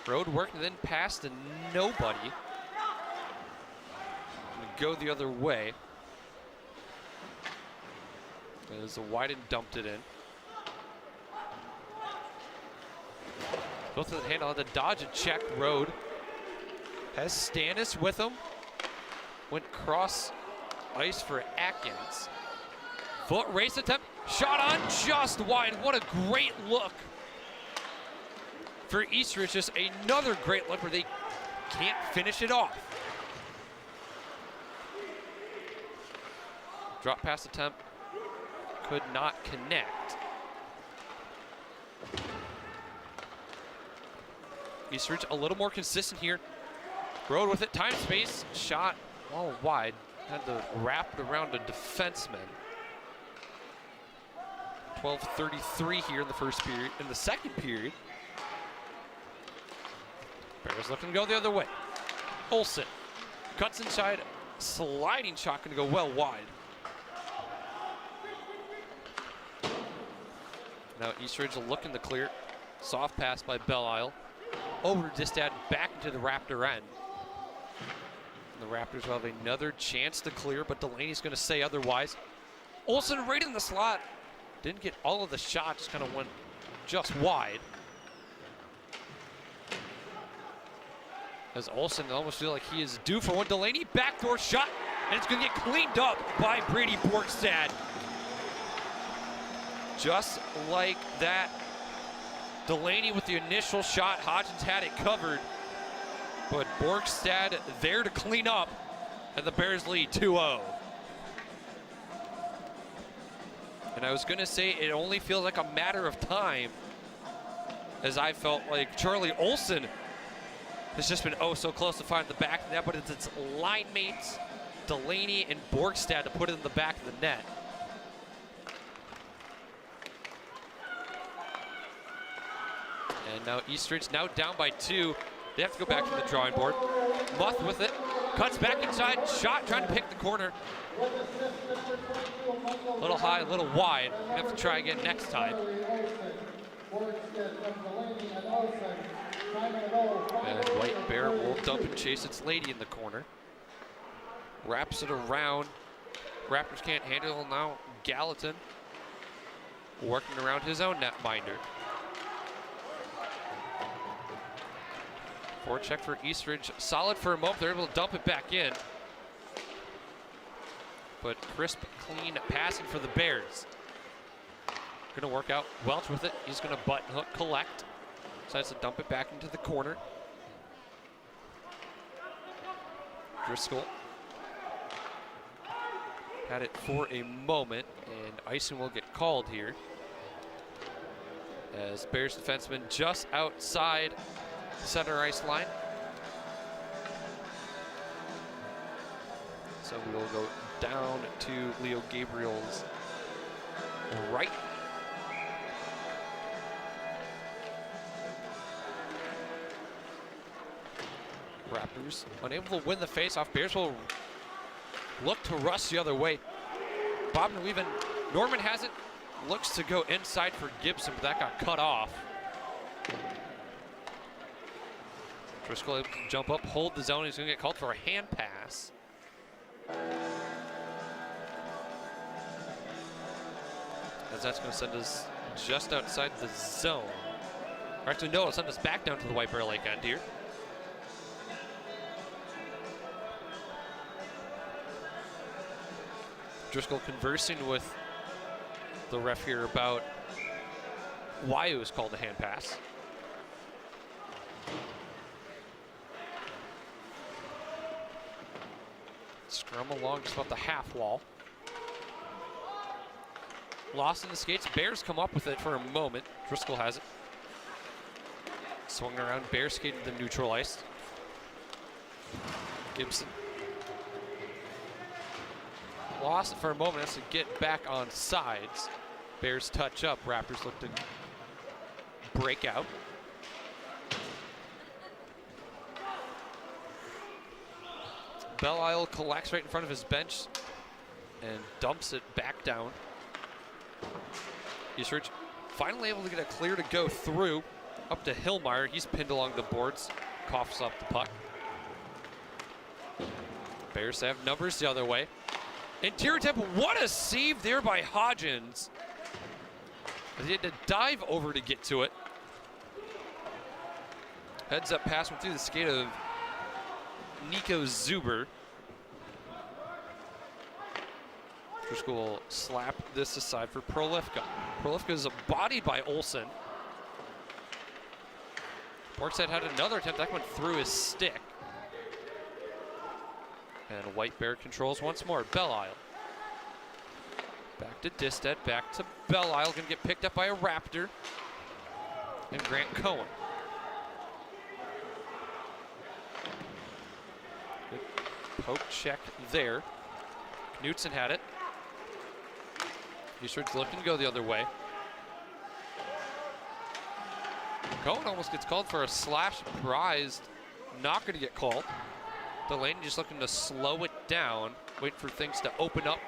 Road work and then pass to nobody. Go the other way. As Wyden dumped it in. Both of the handle on the dodge and check. Road has Stannis with him. Went cross ice for Atkins. Foot race attempt. Shot on just wide. What a great look for Eastridge. Just another great look where they can't finish it off. Drop pass attempt. Could not connect. Eastridge a little more consistent here. Road with it, time, space, shot all wide. Had to wrap it around a defenseman. 12:33 here in the first period. In the second period, Bears looking to go the other way. Olsen cuts inside, sliding shot going to go well wide. Now Eastridge looking to clear. Soft pass by Belle-Isle. Over Distad, back into the Raptor end. And the Raptors will have another chance to clear, but Delaney's going to say otherwise. Olsen right in the slot. Didn't get all of the shots, kind of went just wide. As Olsen almost feel like he is due for one. Delaney, backdoor shot, and it's going to get cleaned up by Brady Borgstad. Just like that. Delaney with the initial shot. Hodgins had it covered. But Borgstad there to clean up. And the Bears lead 2-0. And I was going to say it only feels like a matter of time. As I felt like Charlie Olsen has just been so close to finding the back of the net. But it's its line mates, Delaney and Borgstad, to put it in the back of the net. And now Eastridge now down by 2. They have to go back to the drawing board. Muth with it. Cuts back inside. Shot trying to pick the corner. A little high, a little wide. We have to try again next time. And White Bear will dump and chase its lady in the corner. Wraps it around. Raptors can't handle it now. Gallatin working around his own netminder. Forecheck for Eastridge, solid for a moment. They're able to dump it back in. But crisp, clean passing for the Bears. Gonna work out Welch with it. He's gonna button hook, collect. Decides to dump it back into the corner. Driscoll had it for a moment, and icing will get called here. As Bears defenseman just outside the center ice line. So we will go down to Leo Gabriel's right. Raptors unable to win the faceoff. Bears will look to rush the other way. Bobbin weaving. Norman has it. Looks to go inside for Gibson, but that got cut off. Driscoll able to jump up, hold the zone. He's going to get called for a hand pass. As that's going to send us just outside the zone. Or actually, no, it'll send us back down to the White Bear Lake end here. Driscoll conversing with the ref here about why it was called a hand pass. Scrum along just about the half wall. Lost in the skates. Bears come up with it for a moment. Driscoll has it. Swung around. Bears skating the neutral ice. Gibson. Lost it for a moment. Has to get back on sides. Bears touch up. Raptors look to break out. Belle collects right in front of his bench and dumps it back down. Eastridge finally able to get a clear to go through up to Hillmeyer. He's pinned along the boards, coughs up the puck. Bears have numbers the other way. Interior tempo, what a save there by Hodgins. He had to dive over to get to it. Heads up pass went through the skate of Nico Zuber. Driscoll will slap this aside for Prolifka. Prolifka is bodied by Olsen. Borkstead had another attempt. That went through his stick. And White Bear controls once more. Belle Isle. Back to Disted. Back to Belle Isle. Going to get picked up by a Raptor. And Grant Cohen. Good poke check there. Knutson had it. Eastridge looking to go the other way. Cohen almost gets called for a slash. Surprised. Not going to get called. Delaney just looking to slow it down. Wait for things to open up.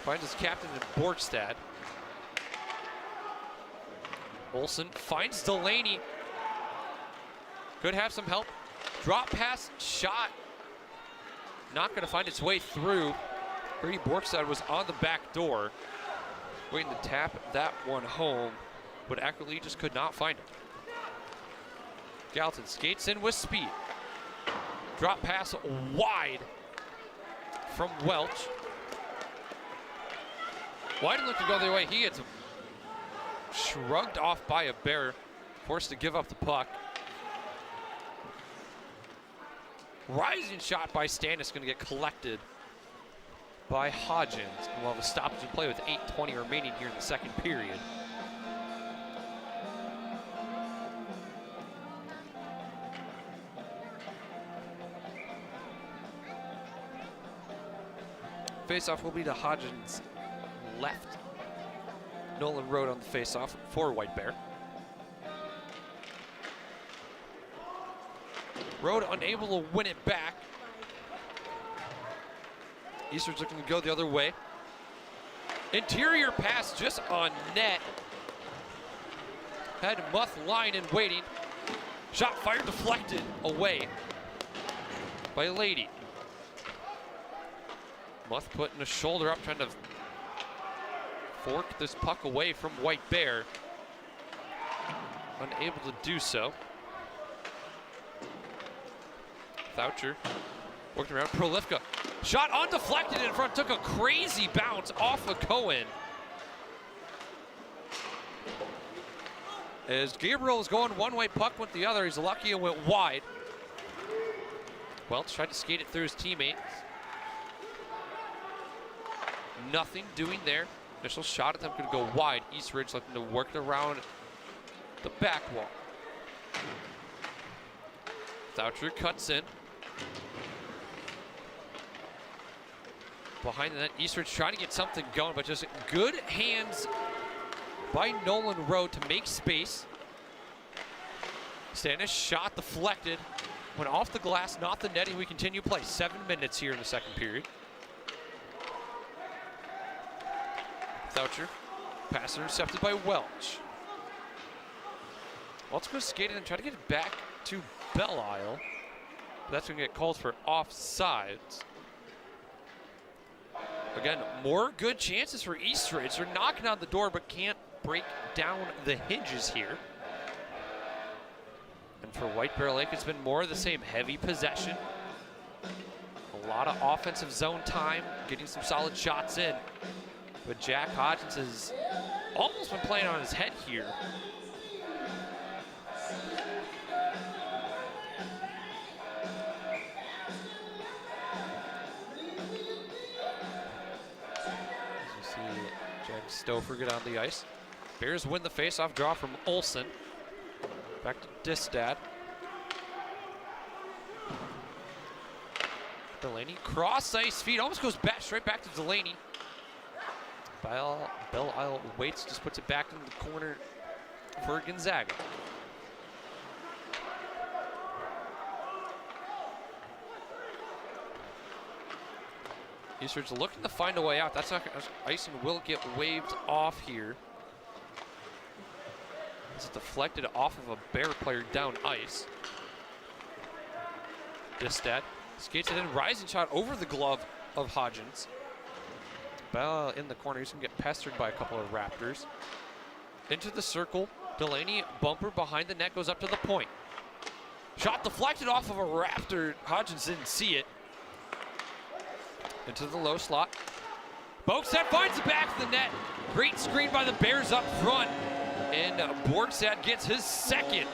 Finds his captain in Borkstad. Olsen finds Delaney. Could have some help. Drop pass, shot. Not going to find its way through. Brady Borkstad was on the back door. Waiting to tap that one home. But accurately just could not find it. Gallatin skates in with speed. Drop pass wide from Welch. Wyden looked to go the other way. He gets shrugged off by a Bear, forced to give up the puck. Rising shot by Stanis, going to get collected by Hodgins. And we'll have a stoppage in play with 8:20 remaining here in the second period. Faceoff will be to Hodgins' left. Nolan Road on the faceoff for White Bear. Road unable to win it back. Eastern's looking to go the other way. Interior pass just on net. Had Muth line and waiting. Shot fired, deflected away by Lady. Muth putting a shoulder up, trying to fork this puck away from White Bear. Unable to do so. Thoucher working around. Prolifka. Shot undeflected in front. Took a crazy bounce off of Cohen. As Gabriel is going one way, puck went the other. He's lucky it went wide. Welch tried to skate it through his teammates. Nothing doing there. Initial shot attempt going to go wide. Eastridge looking to work it around the back wall. Thoucher cuts in. Behind the net, Eastridge trying to get something going, but just good hands by Nolan Rowe to make space. Stanis shot deflected. Went off the glass, not the netting. We continue play. 7 minutes here in the second period. Thoucher. Pass intercepted by Welch. Welch goes skating and try to get it back to Belle-Isle. But that's going to get called for offsides. Again, more good chances for Eastridge. They're knocking on the door but can't break down the hinges here. And for White Bear Lake, it's been more of the same. Heavy possession. A lot of offensive zone time, getting some solid shots in. But Jack Hodgins has almost been playing on his head here. As you see Jack Stouffer get on the ice. Bears win the faceoff draw from Olsen. Back to Distad. Delaney, cross ice feed, almost goes back, straight back to Delaney. Belle-Isle waits, just puts it back in the corner for Gonzaga. Eastridge looking to find a way out. That's not icing will get waved off here. It's deflected off of a Bear player down ice. Distad skates it in, rising shot over the glove of Hodgins. Bell in the corner, he's gonna get pestered by a couple of Raptors. Into the circle, Delaney bumper behind the net, goes up to the point. Shot deflected off of a Raptor, Hodgins didn't see it. Into the low slot. Bogstad finds the back of the net. Great screen by the Bears up front. And Borgstad gets his second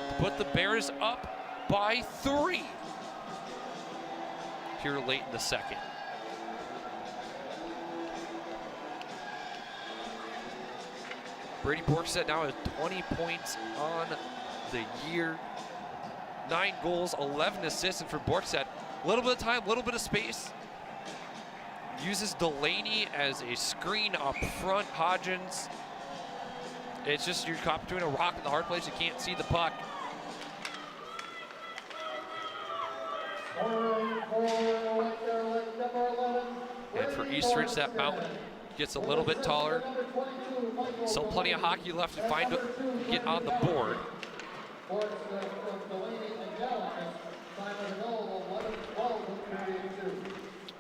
to put the Bears up by 3 here late in the second. Brady Borgstad now has 20 points on the year. 9 goals, 11 assists, and for Borgstad, a little bit of time, a little bit of space. Uses Delaney as a screen up front. Hodgins. It's just you're caught between a rock and the hard place. You can't see the puck. And for Eastridge, that mountain gets a little bit taller. Still plenty of hockey left to get on the board.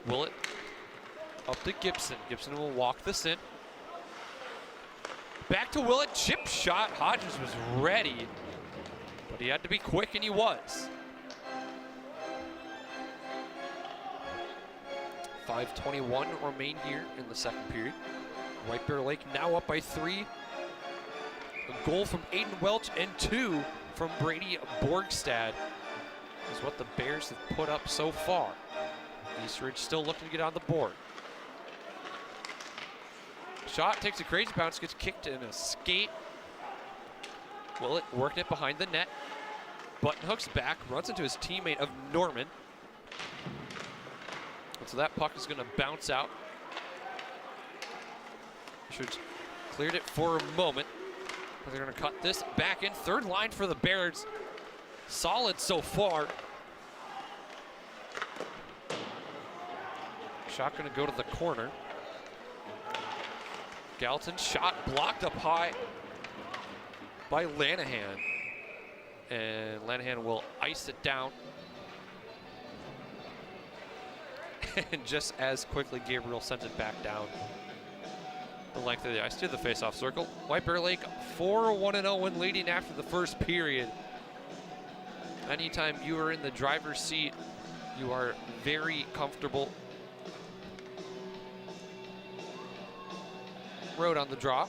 Willett up to Gibson. Gibson will walk this in. Back to Willett, chip shot. Hodgins was ready, but he had to be quick, and he was. 5:21 remain here in the second period. White Bear Lake now up by 3. A goal from Aiden Welch and 2 from Brady Borgstad is what the Bears have put up so far. Eastridge still looking to get on the board. Shot takes a crazy bounce, gets kicked in a skate. Willett working it behind the net. Button hooks back, runs into his teammate of Norman. And so that puck is going to bounce out. Eastridge cleared it for a moment. But they're going to cut this back in. Third line for the Bears. Solid so far. Shot going to go to the corner. Galton shot blocked up high by Lanahan. And Lanahan will ice it down. And just as quickly, Gabriel sends it back down. the length of the ice to the face-off circle. White Bear Lake 4-1-0 when leading after the first period. Anytime you are in the driver's seat, you are very comfortable. Road on the draw.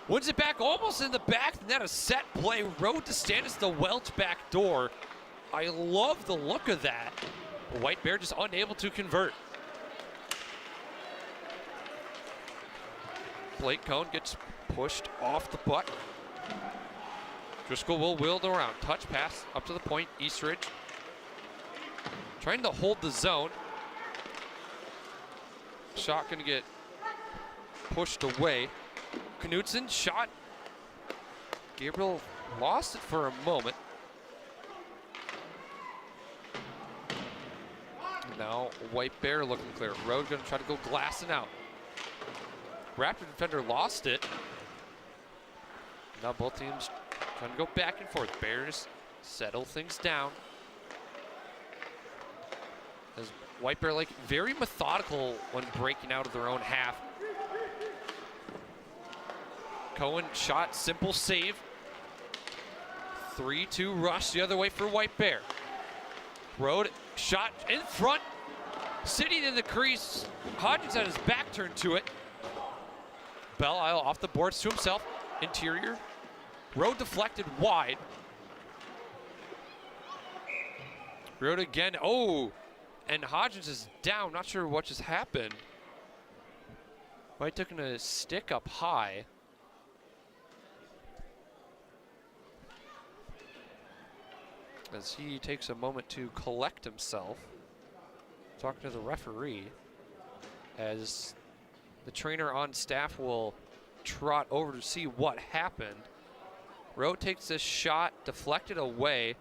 Wins it back almost in the back, and then a set play. Road to Stannis the Welch back door. I love the look of that. White Bear just unable to convert. Blake Cohn gets pushed off the puck. Driscoll will wheel it around. Touch pass up to the point. Eastridge trying to hold the zone. Shot gonna get pushed away. Knutson shot. Gabriel lost it for a moment. Now White Bear looking clear. Road gonna try to go glassing out. Raptor defender lost it. Now both teams trying to go back and forth. Bears settle things down. As White Bear Lake very methodical when breaking out of their own half. Cohen shot, simple save. 3-2 rush the other way for White Bear. Road shot in front. Sitting in the crease. Hodgins had his back turned to it. Belle Isle off the boards to himself. Interior. Road deflected wide. Road again. Oh, and Hodgins is down. Not sure what just happened. White took a stick up high. As he takes a moment to collect himself. Talking to the referee. As the trainer on staff will trot over to see what happened. Rowe takes this shot, deflected away.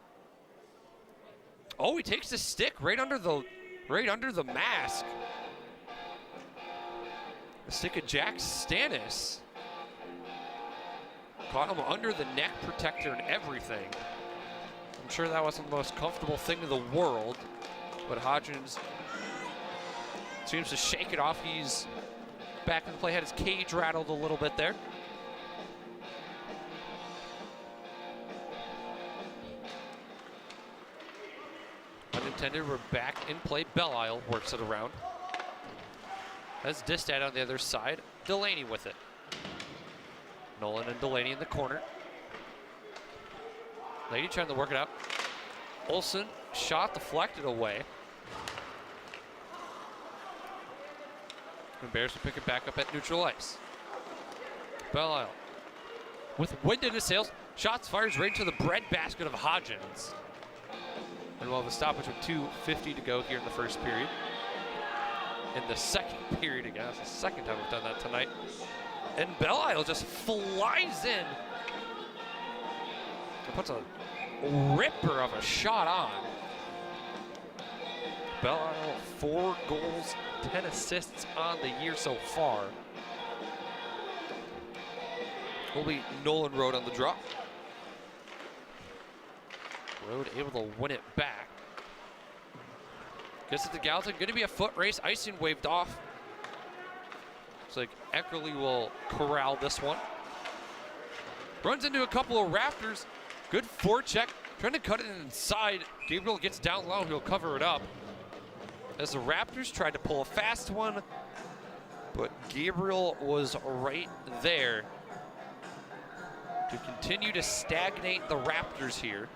Oh, he takes the stick right under the mask. The stick of Jack Stannis. Caught him under the neck protector and everything. I'm sure that wasn't the most comfortable thing in the world, but Hodgins seems to shake it off. He's back in the play, had his cage rattled a little bit there. Unintended, we're back in play. Belle Isle works it around. That's Distad on the other side. Delaney with it. Nolan and Delaney in the corner. Lady trying to work it out. Olsen, shot deflected away. And Bears will pick it back up at neutral ice. Belle Isle with wind in his sails. Shots fires right into the breadbasket of Hodgins. And we'll have a stoppage with 2:50 to go here in the first period. In the second period again, that's the second time we've done that tonight. And Belle Isle just flies in. It puts a ripper of a shot on. Belle Isle, 4 goals, 10 assists on the year so far. Will be Nolan Road on the drop. Road able to win it back. Gets it to Gallatin. Going to be a foot race. Icing waved off. Looks like Eckerly will corral this one. Runs into a couple of Raptors. Good forecheck. Trying to cut it inside. Gabriel gets down low. He'll cover it up. As the Raptors tried to pull a fast one, but Gabriel was right there to continue to stagnate the Raptors here.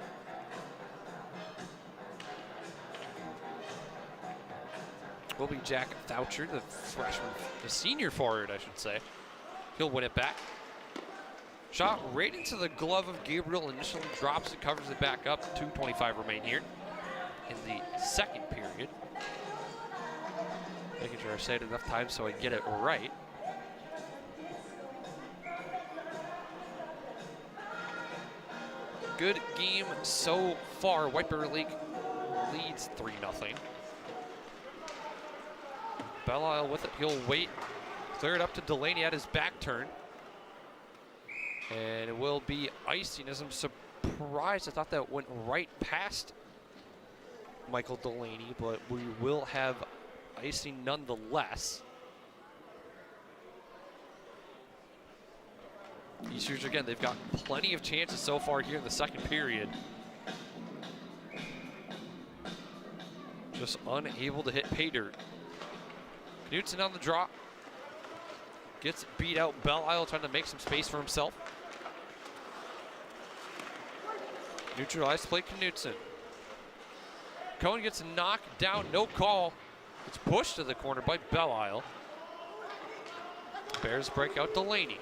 Will be Jack Thoucher, the freshman, the senior forward, I should say. He'll win it back. Shot right into the glove of Gabriel, initially drops it, covers it back up. 2:25 remain here in the second period. Making sure I say it enough times so I get it right. Good game so far. White Bear Lake leads 3-0. Belle Isle with it. He'll wait. Clear it up to Delaney at his back turn. And it will be icing, as I'm surprised. I thought that went right past Michael Delaney, but we will have icing nonetheless. Eastridge, again, they've got plenty of chances so far here in the second period. Just unable to hit pay dirt. Knutson on the draw. Gets beat out. Belle trying to make some space for himself. Neutralized play Knutson. Cohen gets knocked down, no call. It's pushed to the corner by Belle. Bears break out Delaney.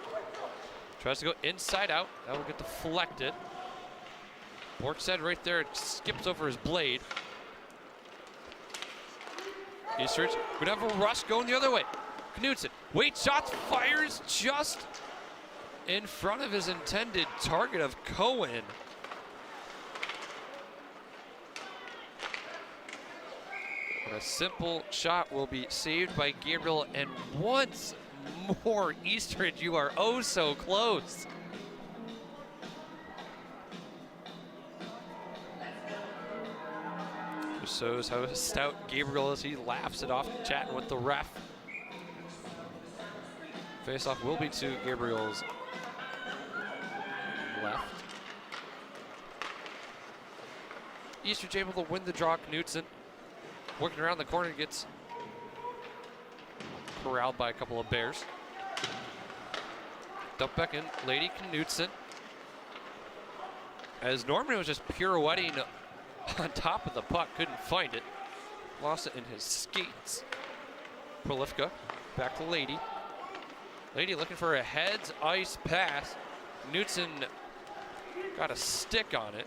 Tries to go inside out. That will get deflected. Borkstead right there, skips over his blade. Eastridge would have a rush going the other way. Knutson, waits, shots, fires just in front of his intended target of Cohen. A simple shot will be saved by Gabriel, and once more, Eastridge, you are oh so close. Just shows how stout Gabriel is. He laughs it off, chatting with the ref. Face-off will be to Gabriel's left. Eastridge able to win the draw. Knutson working around the corner, gets corralled by a couple of Bears. Dump back in, Lady Knutson. As Norman was just pirouetting on top of the puck, couldn't find it. Lost it in his skates. Prolifka, back to Lady. Lady looking for a heads ice pass. Knutson got a stick on it.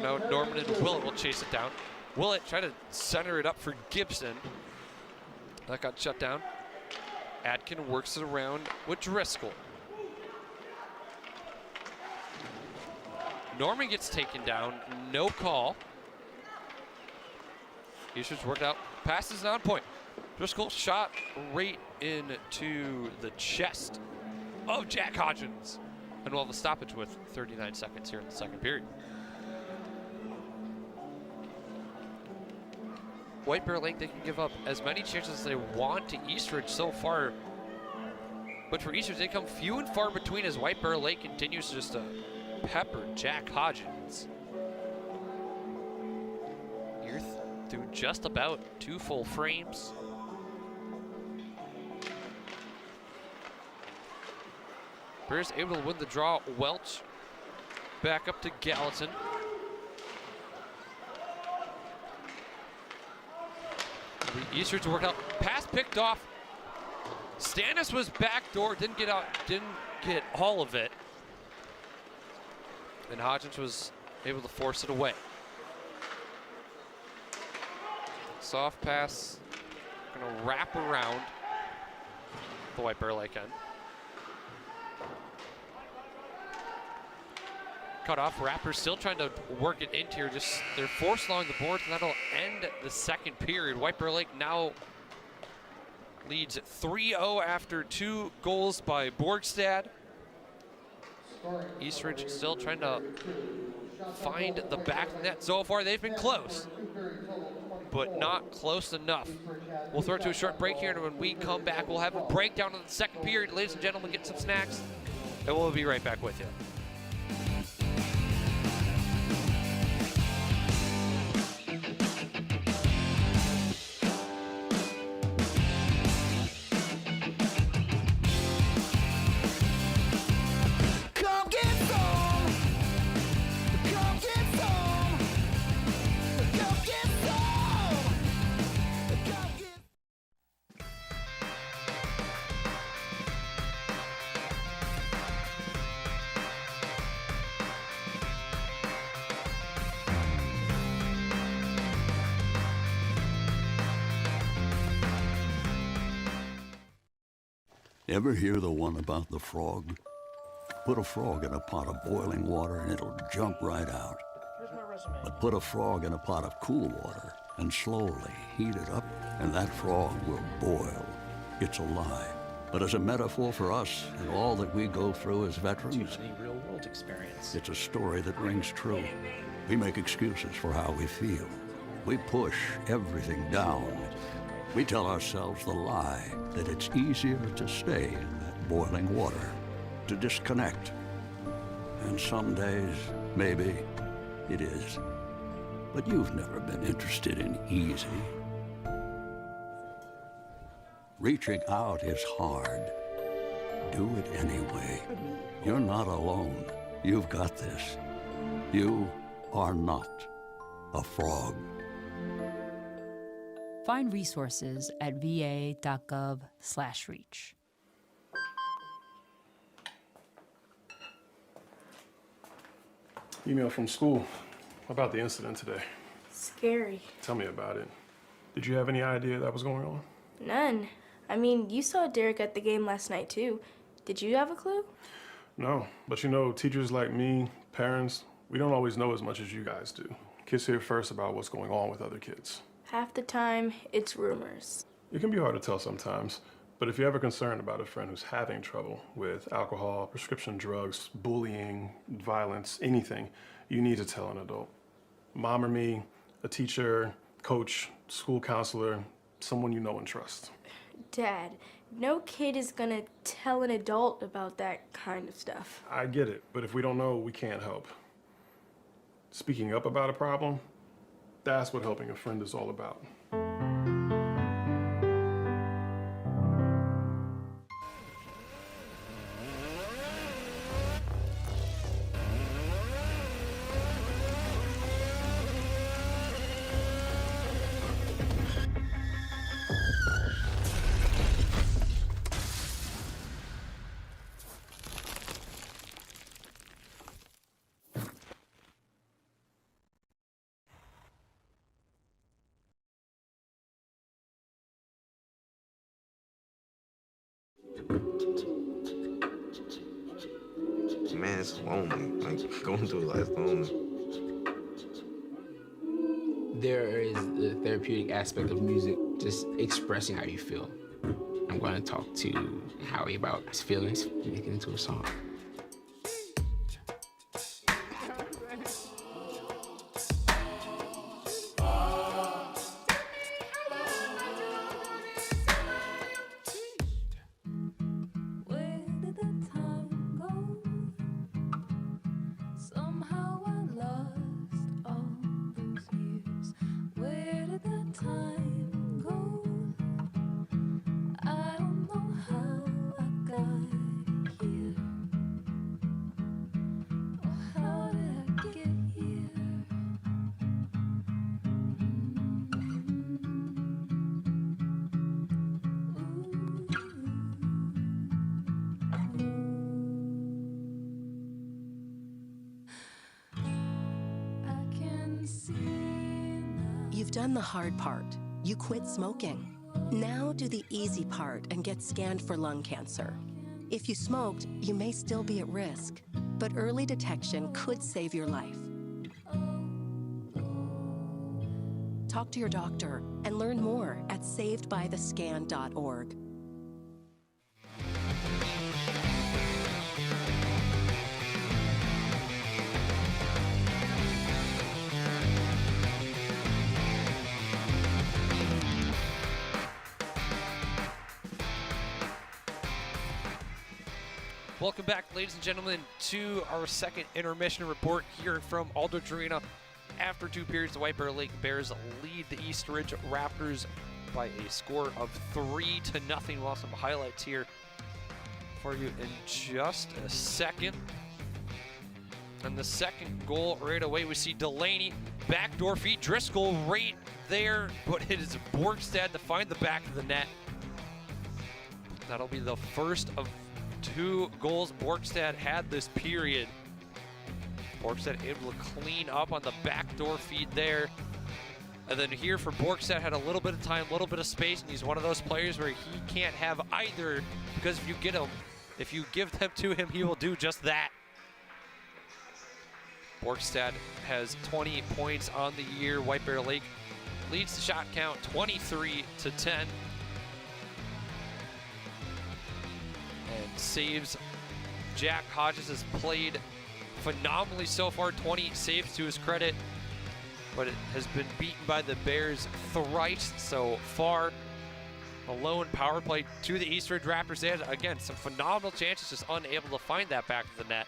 Now Norman and Willett will chase it down. Willett try to center it up for Gibson. That got shut down. Adkin works it around with Driscoll. Norman gets taken down, no call. Eastridge worked out, passes on point. Driscoll shot right into the chest of Jack Hodgins. And we'll have a stoppage with 39 seconds here in the second period. White Bear Lake, they can give up as many chances as they want to Eastridge so far. But for Eastridge, they come few and far between as White Bear Lake continues just to pepper Jack Hodgins. You're through just about 2 full frames. Bears able to win the draw. Welch back up to Gallatin. The Eastridge worked out. Pass picked off. Stannis was backdoor, didn't get out, didn't get all of it. And Hodgins was able to force it away. Soft pass, gonna wrap around the White Bear Lake end. Cut off. Raptors still trying to work it into here. Just they're forced along the boards, and that'll end the second period. White Bear Lake now leads 3-0 after 2 goals by Borgstad. Eastridge still trying to find the back of the net. So far, they've been close, but not close enough. We'll throw it to a short break here, and when we come back, we'll have a breakdown of the second period. Ladies and gentlemen, get some snacks, and we'll be right back with you. Ever hear the one about the frog? Put a frog in a pot of boiling water and it'll jump right out. But put a frog in a pot of cool water and slowly heat it up, and that frog will boil. It's alive. But as a metaphor for us and all that we go through as veterans, real-world experience. it's a story that rings true. We make excuses for how we feel. We push everything down. We tell ourselves the lie that it's easier to stay in that boiling water, to disconnect. And some days, maybe it is. But you've never been interested in easy. Reaching out is hard. Do it anyway. You're not alone. You've got this. You are not a frog. Find resources at va.gov/reach. Email from school about the incident today. Scary. Tell me about it. Did you have any idea that was going on? None. I mean, you saw Derek at the game last night, too. Did you have a clue? No, but you know, teachers like me, parents, we don't always know as much as you guys do. Kids hear first about what's going on with other kids. Half the time, it's rumors. It can be hard to tell sometimes, but if you're ever concerned about a friend who's having trouble with alcohol, prescription drugs, bullying, violence, anything, you need to tell an adult. Mom or me, a teacher, coach, school counselor, someone you know and trust. Dad, no kid is gonna tell an adult about that kind of stuff. I get it, but if we don't know, we can't help. Speaking up about a problem, that's what helping a friend is all about. Man, it's lonely. Like, going through life lonely. There is the therapeutic aspect of music, just expressing how you feel. I'm going to talk to Howie about his feelings, make it into a song. You've done the hard part. You quit smoking. Now do the easy part and get scanned for lung cancer. If you smoked, you may still be at risk, but early detection could save your life. Talk to your doctor and learn more at savedbythescan.org. Welcome back, ladies and gentlemen, to our second intermission report here from Aldridge Arena. After 2 periods, the White Bear Lake Bears lead the East Ridge Raptors by a score of 3-0. We'll have some highlights here for you in just a second. And the second goal right away, we see Delaney, backdoor feed, Driscoll right there, but it is Borgstad to find the back of the net. That'll be the first of 2 goals Borgstad had this period. Borgstad able to clean up on the backdoor feed there. And then here for Borgstad, had a little bit of time, a little bit of space, and he's one of those players where he can't have either, because if you give them to him, he will do just that. Borgstad has 20 points on the year. White Bear Lake leads the shot count 23-10. And saves. Jack Hodges has played phenomenally so far, 20 saves to his credit, but it has been beaten by the Bears thrice so far. The lone power play to the East Ridge Raptors. They had, again, some phenomenal chances, just unable to find that back of the net.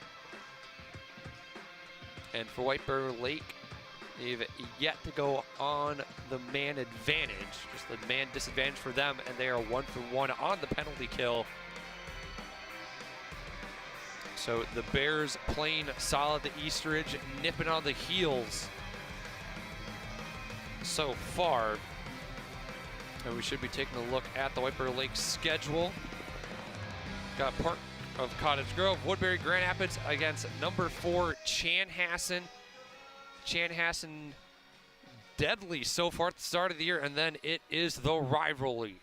And for White Bear Lake, they've yet to go on the man advantage, just the man disadvantage for them, and they are 1 for 1 on the penalty kill. So the Bears playing solid, the East Ridge nipping on the heels so far. And we should be taking a look at the White Bear Lake schedule. Got Park of Cottage Grove, Woodbury, Grand Rapids against number 4 Chanhassen. Chanhassen deadly so far at the start of the year, and then it is the rivalry.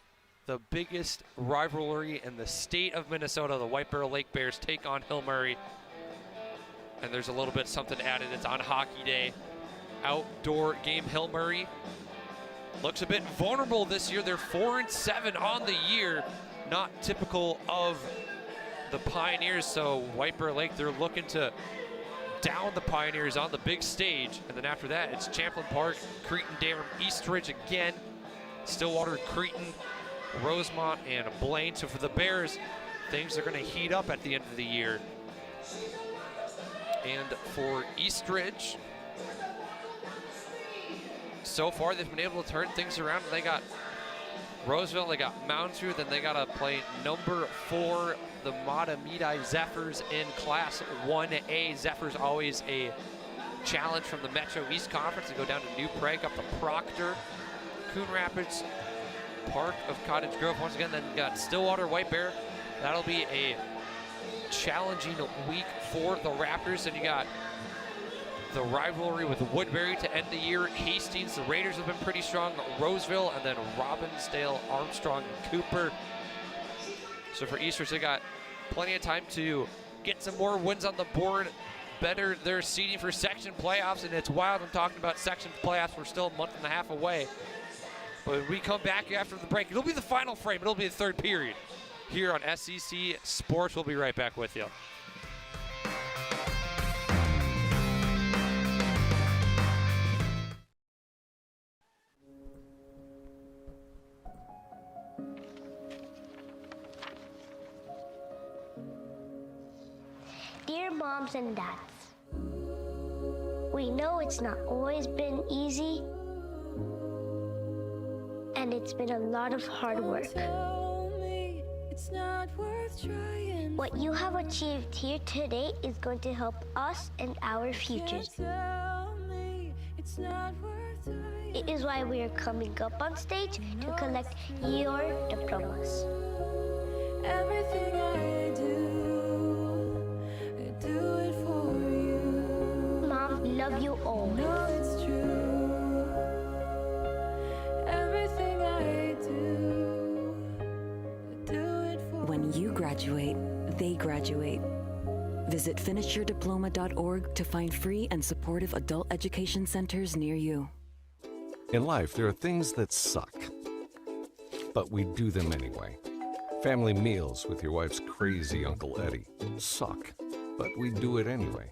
The biggest rivalry in the state of Minnesota. The White Bear Lake Bears take on Hill Murray. And there's a little bit something added. It's on Hockey Day. Outdoor game. Hill Murray looks a bit vulnerable this year. They're 4-7 on the year. Not typical of the Pioneers. So White Bear Lake, they're looking to down the Pioneers on the big stage. And then after that, it's Champlain Park, Cretin, Darum, East Ridge again, Stillwater, Cretin, Rosemont, and Blaine. So for the Bears, things are going to heat up at the end of the year. And for East Ridge, so far they've been able to turn things around. They got Roseville, they got Moundsview, then they got to play number 4, the Matamidi Zephyrs in Class 1A. Zephyrs always a challenge from the Metro East Conference. They go down to New Prague, up to Proctor, Coon Rapids, Park of Cottage Grove. Once again, then you got Stillwater, White Bear. That'll be a challenging week for the Raptors. And you got the rivalry with Woodbury to end the year. Hastings, the Raiders have been pretty strong. Roseville, and then Robbinsdale, Armstrong, and Cooper. So for Easters, they got plenty of time to get some more wins on the board, better their seeding for section playoffs. And it's wild, I'm talking about section playoffs. We're still a month and a half away. But when we come back after the break, it'll be the final frame. It'll be the third period here on SEC Sports. We'll be right back with you. Dear moms and dads, we know it's not always been easy, and it's been a lot of hard work. What you have achieved here today is going to help us and our futures. It is why we are coming up on stage to collect your diplomas. Everything I do it for you. Mom, we love you always. No, it's true. Everything I do it for When you graduate, they graduate. Visit finishyourdiploma.org to find free and supportive adult education centers near you. In life, there are things that suck, but we do them anyway. Family meals with your wife's crazy Uncle Eddie suck, but we do it anyway.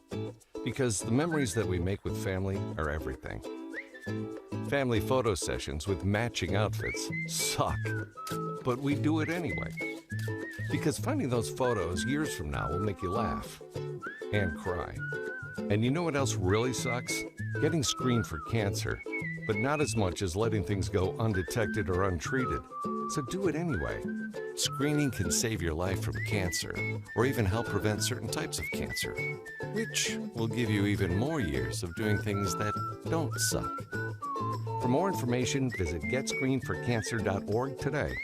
Because the memories that we make with family are everything. Family photo sessions with matching outfits suck, but we do it anyway. Because finding those photos years from now will make you laugh and cry. And you know what else really sucks? Getting screened for cancer, but not as much as letting things go undetected or untreated. So do it anyway. Screening can save your life from cancer, or even help prevent certain types of cancer, which will give you even more years of doing things that don't suck. For more information, visit getscreenedforcancer.org today.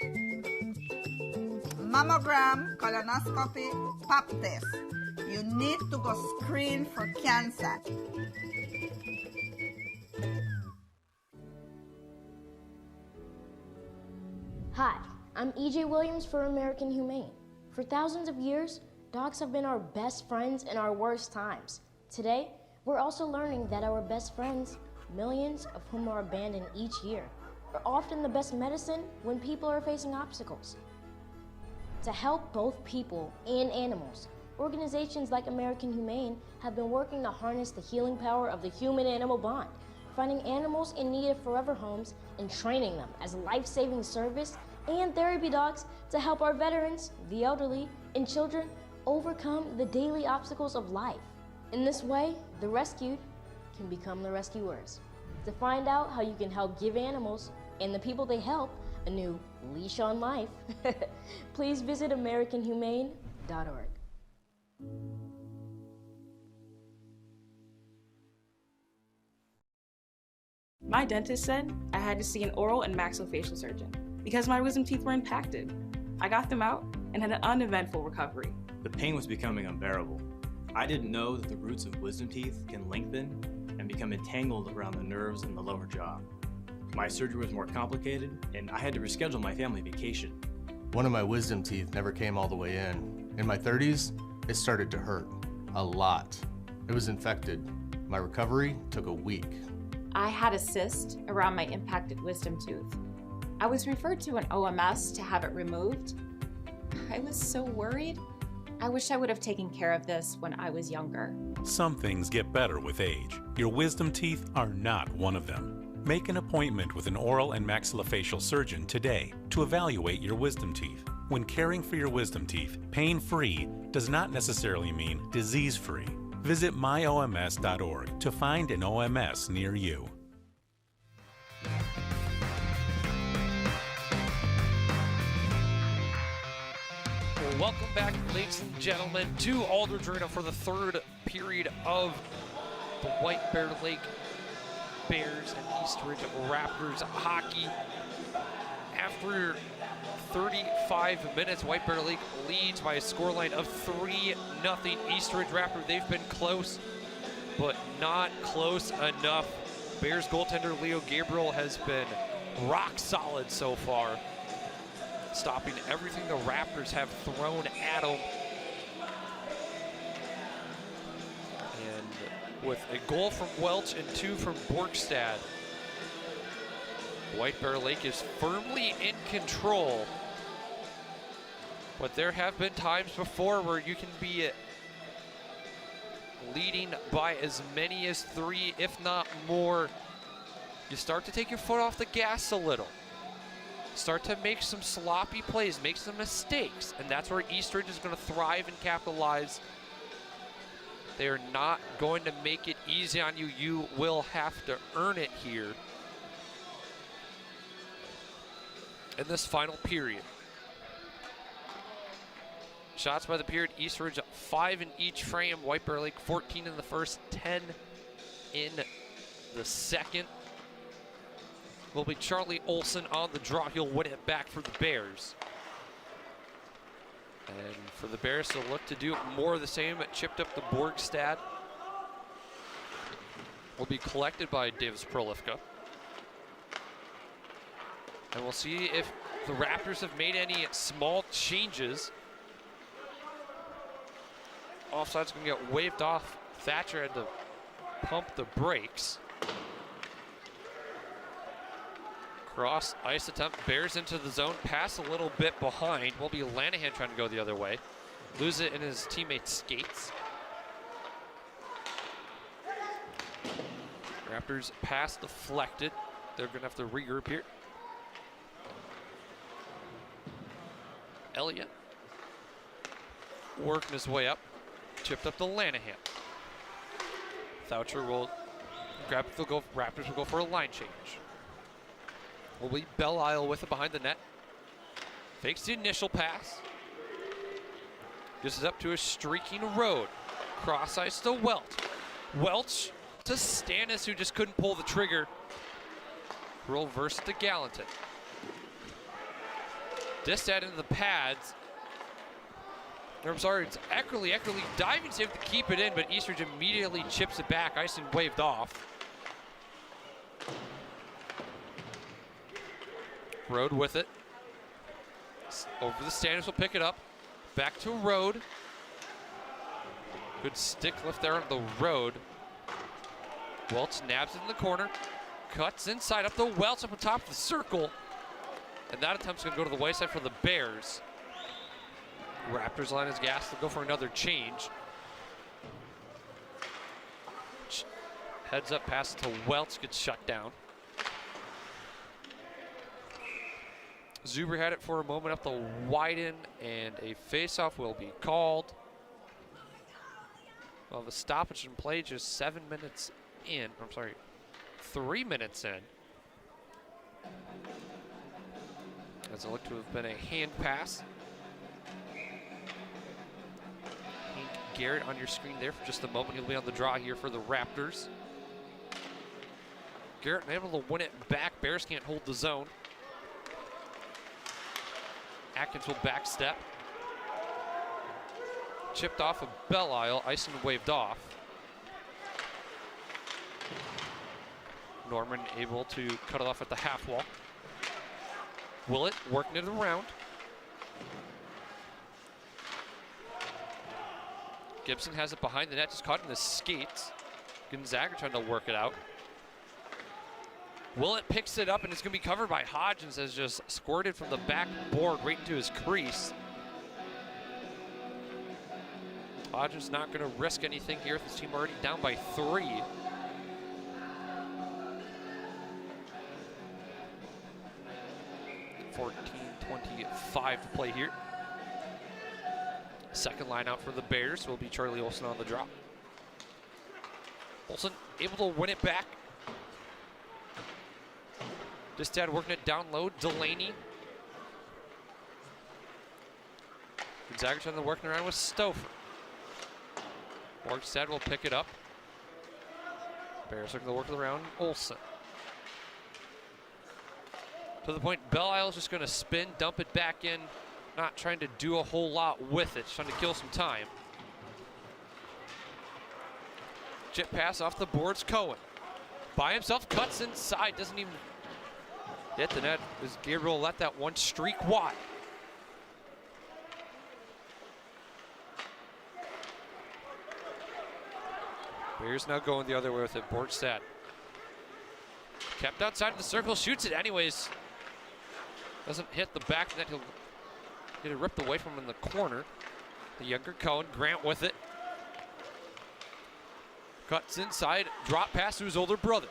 Mammogram, colonoscopy, pap test. You need to go screen for cancer. Hi, I'm E.J. Williams for American Humane. For thousands of years, dogs have been our best friends in our worst times. Today, we're also learning that our best friends, millions of whom are abandoned each year, are often the best medicine when people are facing obstacles. To help both people and animals, organizations like American Humane have been working to harness the healing power of the human-animal bond, finding animals in need of forever homes and training them as life-saving service and therapy dogs to help our veterans, the elderly, and children overcome the daily obstacles of life. In this way, the rescued can become the rescuers. To find out how you can help give animals and the people they help a new leash on life, please visit AmericanHumane.org. My dentist said I had to see an oral and maxillofacial surgeon because my wisdom teeth were impacted. I got them out and had an uneventful recovery. The pain was becoming unbearable. I didn't know that the roots of wisdom teeth can lengthen and become entangled around the nerves in the lower jaw. My surgery was more complicated, and I had to reschedule my family vacation. One of my wisdom teeth never came all the way in. In my 30s, it started to hurt a lot. It was infected. My recovery took a week. I had a cyst around my impacted wisdom tooth. I was referred to an OMS to have it removed. I was so worried. I wish I would have taken care of this when I was younger. Some things get better with age. Your wisdom teeth are not one of them. Make an appointment with an oral and maxillofacial surgeon today to evaluate your wisdom teeth. When caring for your wisdom teeth, pain-free does not necessarily mean disease-free. Visit myoms.org to find an OMS near you. Well, welcome back, ladies and gentlemen, to Aldridge Arena for the third period of the White Bear Lake Bears and East Ridge Raptors hockey. After 35 minutes, White Bear Lake leads by a scoreline of 3-0. East Ridge Raptors, they've been close, but not close enough. Bears goaltender Leo Gabriel has been rock solid so far, stopping everything the Raptors have thrown at him. And with a goal from Welch and 2 from Borgstad, White Bear Lake is firmly in control. But there have been times before where you can be leading by as many as 3, if not more. You start to take your foot off the gas a little. Start to make some sloppy plays, make some mistakes, and that's where East Ridge is going to thrive and capitalize. They are not going to make it easy on you. You will have to earn it here in this final period. Shots by the period, East Ridge 5 in each frame, White Bear Lake 14 in the first, 10 in the second. Will be Charlie Olson on the draw. He'll win it back for the Bears. And for the Bears to look to do more of the same, chipped up the Borgstad. Will be collected by Davis Prolifka. And we'll see if the Raptors have made any small changes. Offside's gonna get waved off. Thatcher had to pump the brakes. Cross ice attempt, Bears into the zone, pass a little bit behind. Will be Lanahan trying to go the other way. Lose it in his teammate's skates. Raptors pass deflected. They're gonna have to regroup here. Elliott working his way up, chipped up to Lanahan. Thatcher will grab it, Raptors will go for a line change. Will be Belle-Isle with it behind the net. Fakes the initial pass. Gives it up to a streaking Road. Cross ice to Welch. Welch to Stannis, who just couldn't pull the trigger. Reverse to Gallatin. Distad into the pads. Or, I'm sorry, it's Eckerly. Eckerly diving save to keep it in, but Eastridge immediately chips it back. Ison waved off. Road with it. Over the Stannis will pick it up. Back to Road. Good stick lift there on the Road. Welch nabs it in the corner. Cuts inside up to Welch up on top of the circle. And that attempt's gonna go to the wayside for the Bears. Raptors line his gas, they'll go for another change. Heads up pass to Welch, gets shut down. Zuber had it for a moment up the widen, and a face-off will be called. Well, the stoppage in play just 7 minutes in. I'm sorry, 3 minutes in. As it looked to have been a hand pass. Hank Garrett on your screen there for just a moment. He'll be on the draw here for the Raptors. Garrett able to win it back. Bears can't hold the zone. Atkins will backstep. Chipped off of Belle-Isle. Ison waved off. Norman able to cut it off at the half wall. Willett working it around. Gibson has it behind the net, just caught in the skates. Gonzaga trying to work it out. Willett picks it up, and it's going to be covered by Hodgins, as just squirted from the backboard right into his crease. Hodgins not going to risk anything here with his team already down by 3. .25 to play here. Second line out for the Bears will be Charlie Olsen on the drop. Olsen able to win it back. Distad working it down low. Delaney. Gonzaga trying to working around with Stouffer. Morgstad will pick it up. Bears looking to work it around Olsen. To the point, Belle-Isle is just going to spin, dump it back in, not trying to do a whole lot with it, just trying to kill some time. Chip pass off the boards, Cohen. By himself, cuts inside, doesn't even hit the net, as Gabriel let that one streak wide. Bears now going the other way with it, Borgstad. Kept outside of the circle, shoots it anyways. Doesn't hit the back of the net, he'll get it ripped away from him in the corner. The younger Cohen, Grant with it. Cuts inside, drop pass to his older brother.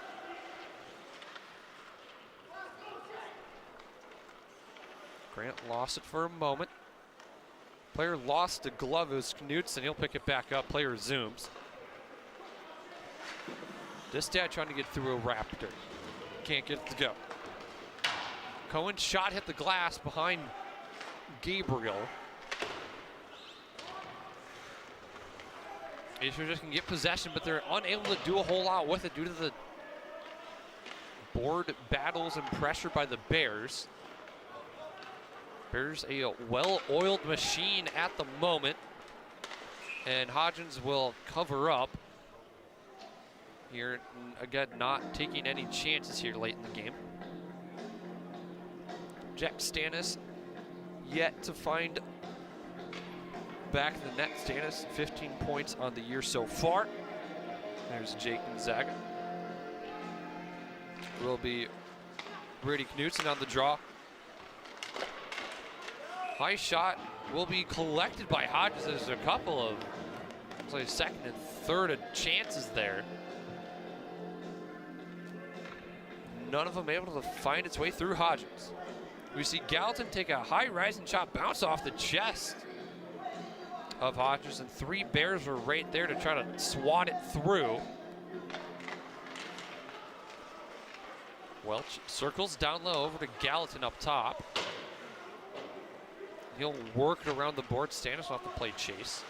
Grant lost it for a moment. Player lost a glove, it was Knutson, he'll pick it back up, player resumes. Distad trying to get through a Raptor. Can't get it to go. Cohen's shot hit the glass behind Gabriel. Acer just can get possession, but they're unable to do a whole lot with it due to the board battles and pressure by the Bears. Bears a well-oiled machine at the moment, and Hodgins will cover up here. Again, not taking any chances here late in the game. Jack Stannis yet to find back in the net. Stannis 15 points on the year so far. There's Jake Gonzaga. Will be Brady Knutson on the draw. High shot will be collected by Hodges. There's a couple of, looks like second and third chances there. None of them able to find its way through Hodges. We see Gallatin take a high rising shot, bounce off the chest of Hodges, and 3 Bears were right there to try to swat it through. Welch circles down low over to Gallatin up top. He'll work it around the board. Stannis will have to play chase.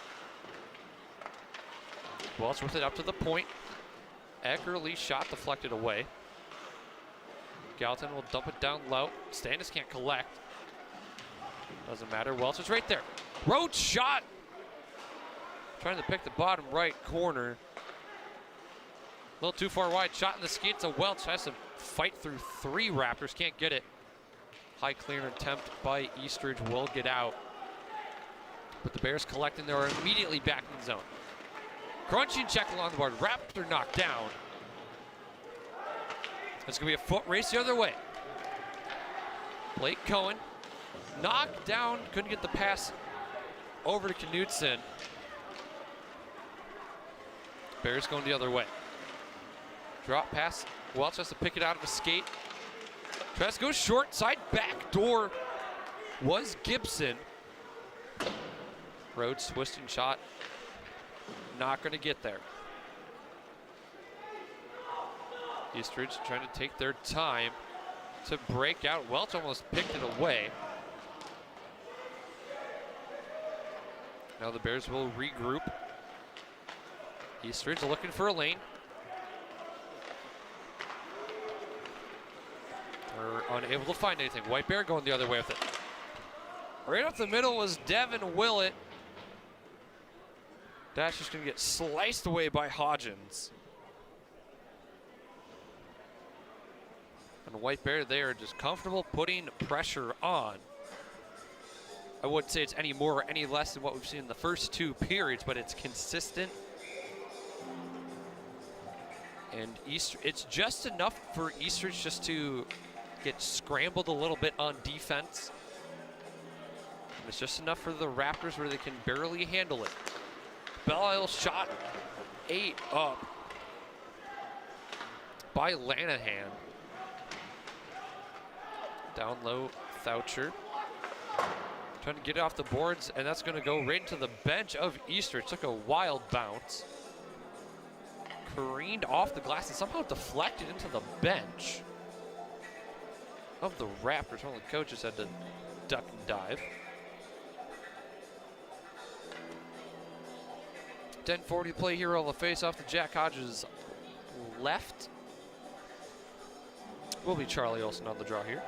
Welch with it up to the point. Eckerly shot deflected away. Gallatin will dump it down low. Stannis can't collect. Doesn't matter. Welch is right there. Road shot. Trying to pick the bottom right corner. A little too far wide. Shot in the skates of Welch. Has to fight through 3 Raptors. Can't get it. High clear attempt by Eastridge will get out. But the Bears collecting. They're immediately back in the zone. Crunching check along the board. Raptor knocked down. It's going to be a foot race the other way. Blake Cohen knocked down. Couldn't get the pass over to Knutson. Bears going the other way. Drop pass. Welch has to pick it out of the skate. Tries to go short side back door was Gibson. Rhodes twisting shot. Not going to get there. Eastridge trying to take their time to break out. Welch almost picked it away. Now the Bears will regroup. Eastridge looking for a lane. We're unable to find anything. White Bear going the other way with it. Right up the middle was Devin Willett. That's just going to get sliced away by Hodgins. And White Bear, they are just comfortable putting pressure on. I wouldn't say it's any more or any less than what we've seen in the first 2 periods, but it's consistent. And it's just enough for Eastridge just to get scrambled a little bit on defense. And it's just enough for the Raptors where they can barely handle it. Belle shot 8 up by Lanahan. Down low, Thoucher. Trying to get it off the boards, and that's going to go right into the bench of Eastridge. Took a wild bounce. Careened off the glass and somehow deflected into the bench of the Raptors. One of the coaches had to duck and dive. 10:40 to play here on the face-off to Jack Hodges' left. Will be Charlie Olsen on the draw here.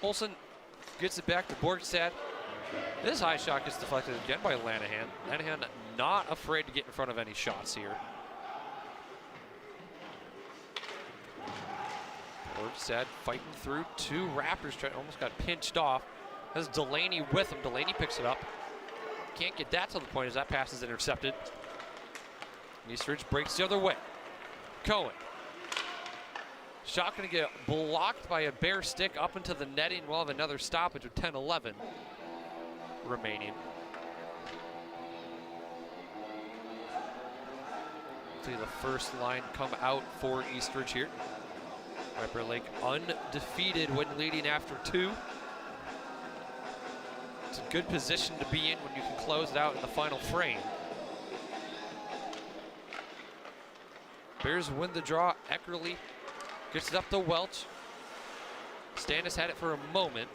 Olsen gets it back to Borgstad. This high shot gets deflected again by Lanahan. Lanahan not afraid to get in front of any shots here. Borgstad fighting through 2 Raptors. Almost got pinched off. Has Delaney with him. Delaney picks it up. Can't get that to the point as that pass is intercepted. Eastridge breaks the other way. Cohen. Shot going to get blocked by a Bear stick up into the netting. We'll have another stoppage with 10-11 remaining. See the first line come out for Eastridge here. White Bear Lake undefeated when leading after 2. It's a good position to be in when you can close it out in the final frame. Bears win the draw. Eckerly gets it up to Welch. Stannis had it for a moment.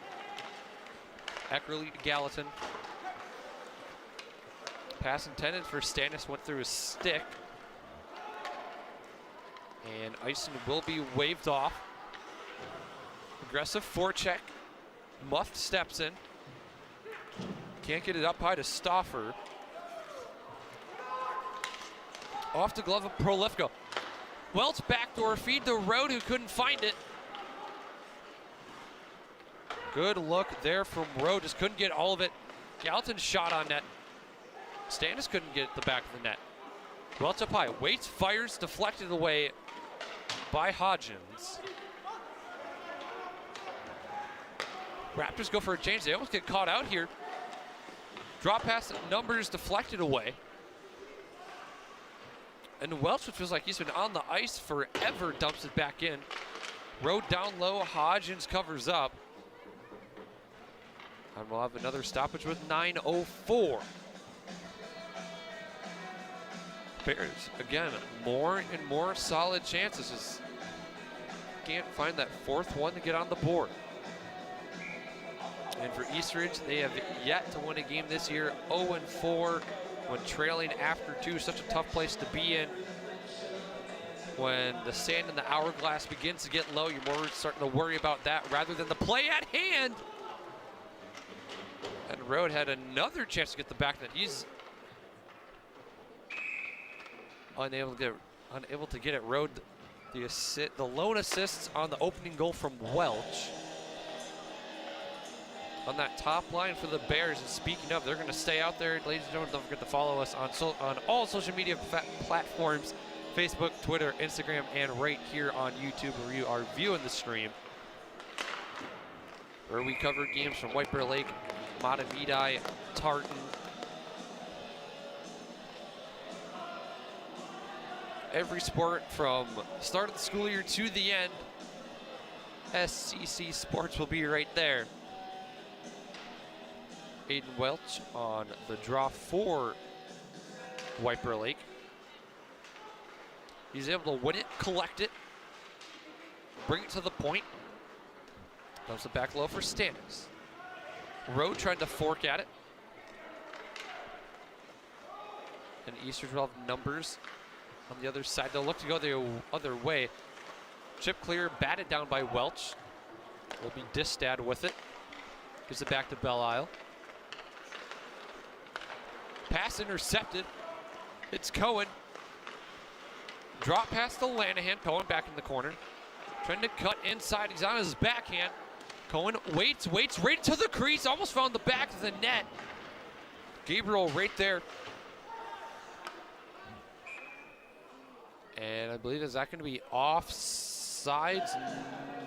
Eckerly to Gallatin. Pass intended for Stannis, went through his stick. And icing will be waved off. Aggressive forecheck. Muff steps in. Can't get it up high to Stauffer. Off the glove of Prolifko. Welch backdoor feed to Rode, who couldn't find it. Good look there from Rode, just couldn't get all of it. Gallatin shot on net. Stannis couldn't get the back of the net. Welch up high, waits, fires, deflected away by Hodgins. Raptors go for a change. They almost get caught out here. Drop pass, numbers deflected away. And Welch, which feels like he's been on the ice forever, dumps it back in. Rode down low, Hodgins covers up. And we'll have another stoppage with 9:04. Bears, again, more and more solid chances. Just can't find that 4th one to get on the board. And for Eastridge, they have yet to win a game this year. 0-4 when trailing after 2. Such a tough place to be in. When the sand in the hourglass begins to get low, you're more starting to worry about that rather than the play at hand. And Rode had another chance to get the back net. He's unable to get it. Rode the lone assists on the opening goal from Welch. On that top line for the Bears. And speaking of, they're going to stay out there. Ladies and gentlemen, don't forget to follow us on all social media platforms, Facebook, Twitter, Instagram, and right here on YouTube where you are viewing the stream, where we cover games from White Bear Lake, Mattavidi, Tartan. Every sport from the start of the school year to the end. SCC Sports will be right there Aiden Welch on the draw for White Bear Lake. He's able to win it, collect it, bring it to the point. Dumps it back low for Stannis. Rowe trying to fork at it. And Eastridge will have numbers on the other side. They'll look to go the other way. Chip clear, batted down by Welch. Will be Distad with it. Gives it back to Belle Isle. Pass intercepted. It's Cohen. Drop pass to Lanahan. Cohen back in the corner. Trying to cut inside. He's on his backhand. Cohen waits right to the crease. Almost found the back of the net. Gabriel right there. And I believe, is that going to be offsides?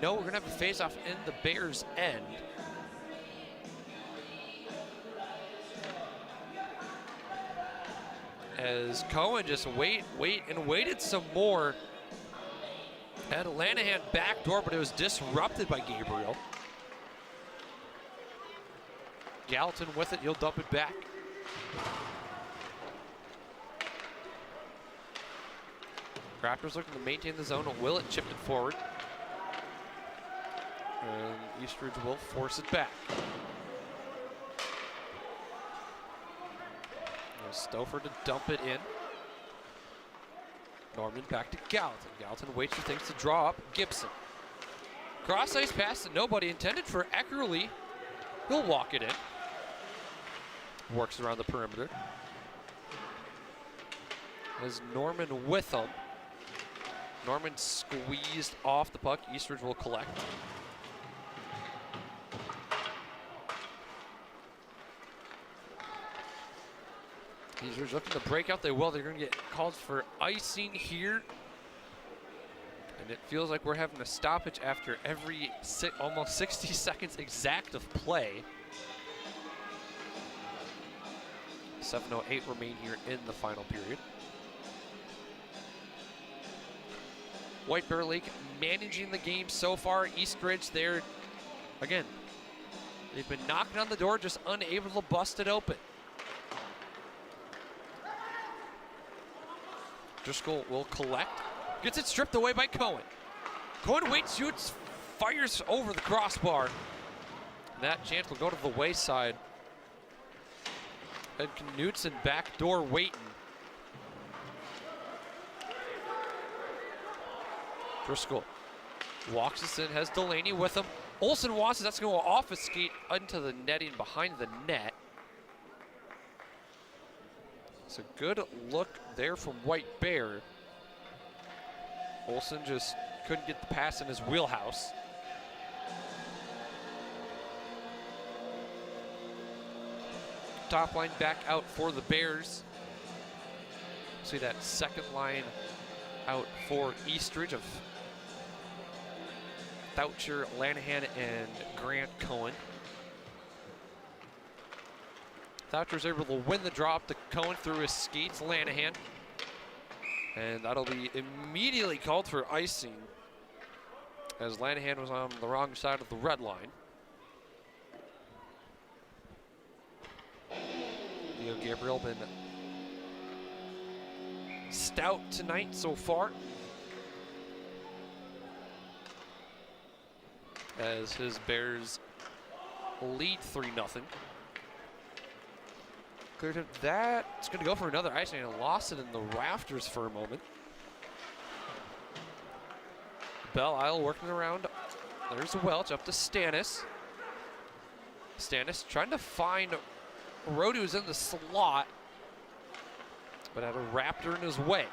No, we're going to have a face-off in the Bears' end. As Cohen just waited some more. Had Lanahan backdoor, but it was disrupted by Gabriel. Gallatin with it, he'll dump it back. Raptors looking to maintain the zone. Will it chipped it forward? And Eastridge will force it back. Stouffer to dump it in. Norman back to Gallatin. Gallatin waits for things to draw up. Gibson. Cross ice pass to nobody, intended for Eckerly. He'll walk it in. Works around the perimeter. Has Norman with him. Norman squeezed off the puck. Eastridge will collect. Eastridge looking to break out. They will. They're going to get called for icing here. And it feels like we're having a stoppage after every almost 60 seconds exact of play. 7:08 remain here in the final period. White Bear Lake managing the game so far. Eastridge there, again, they've been knocking on the door, just unable to bust it open. Driscoll will collect. Gets it stripped away by Cohen. Cohen waits, shoots, fires over the crossbar. And that chance will go to the wayside. And Knutson backdoor waiting. Driscoll walks us in, has Delaney with him. Olsen wants it, that's going to go off his skate into the netting behind the net. It's a good look there from White Bear. Olsen just couldn't get the pass in his wheelhouse. Top line back out for the Bears. See that second line out for Eastridge of Thoucher, Lanahan, and Grant Cohen. Thoucher's able to win the drop to Cohen through his skates, Lanahan. And that'll be immediately called for icing as Lanahan was on the wrong side of the red line. Leo Gabriel been stout tonight so far, as his Bears lead 3-0. Cleared him. That's going to go for another icing and lost it in the rafters for a moment. Belle Isle working around. There's Welch up to Stannis. Stannis trying to find Rode, who's in the slot, but had a Raptor in his way.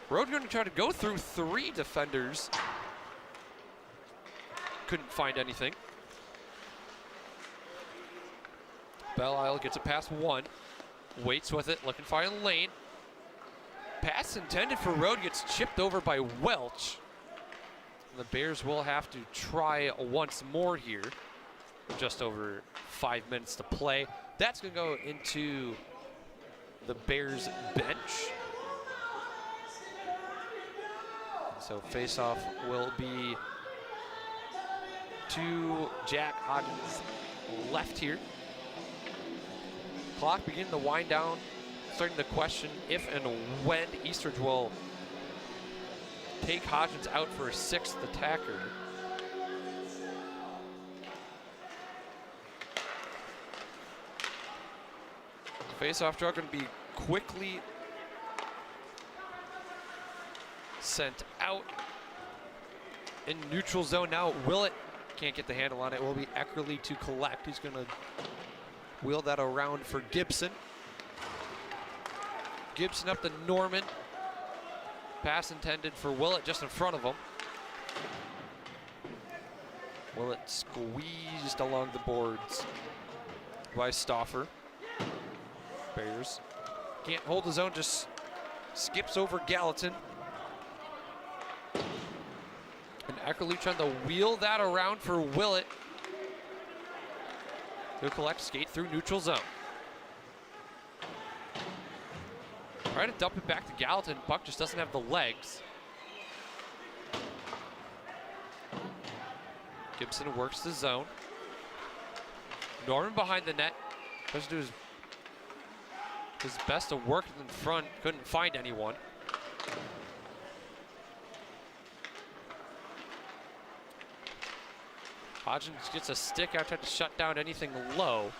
Rode going to try to go through 3 defenders. Couldn't find anything. Belle Isle gets it past 1. Waits with it, looking for a lane. Pass intended for Rode gets chipped over by Welch. And the Bears will have to try once more here. Just over 5 minutes to play. That's going to go into the Bears bench. So face-off will be to Jack Hodgins' left here. Clock beginning to wind down, starting to question if and when Eastridge will take Hodgins out for a 6th attacker. Face-off draw going to be quickly sent out in neutral zone now. Willett can't get the handle on it. It will be Eckerly to collect. He's going to wheel that around for Gibson. Gibson up to Norman. Pass intended for Willett just in front of him. Willett squeezed along the boards by Stauffer. Bears can't hold his own, just skips over Gallatin. And Eckerly trying to wheel that around for Willett. He'll collect, skate through neutral zone. Try to dump it back to Gallatin. Puck just doesn't have the legs. Gibson works the zone. Norman behind the net. Tries to do his best to work in front. Couldn't find anyone. Hodgins gets a stick out, trying to shut down anything low.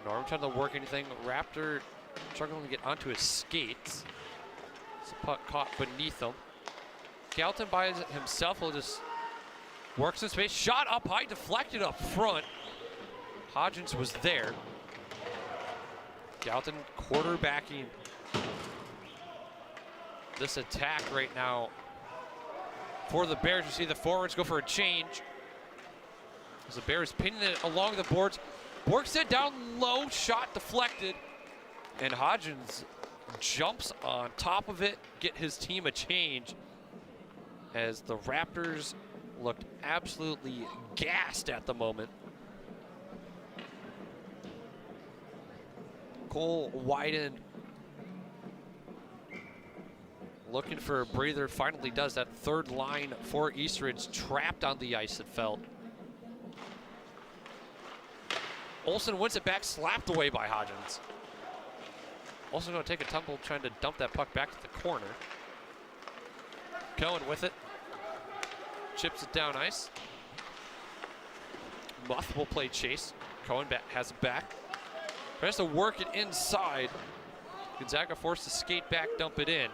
Norm trying to work anything. Raptor struggling to get onto his skates. It's a puck caught beneath him. Gallatin by himself will just work some space. Shot up high, deflected up front. Hodgins was there. Gallatin quarterbacking this attack right now for the Bears. You see the forwards go for a change. As the Bears pinning it along the boards. Borgstead down low, shot deflected. And Hodgins jumps on top of it, get his team a change. As the Raptors looked absolutely gassed at the moment. Cole Wyden looking for a breather, finally does. That third line for Eastridge trapped on the ice, it felt. Olsen wins it back, slapped away by Hodgins. Olsen going to take a tumble, trying to dump that puck back to the corner. Cohen with it. Chips it down ice. Muth will play chase. Cohen has it back. Tries to work it inside. Gonzaga forced to skate back, dump it in.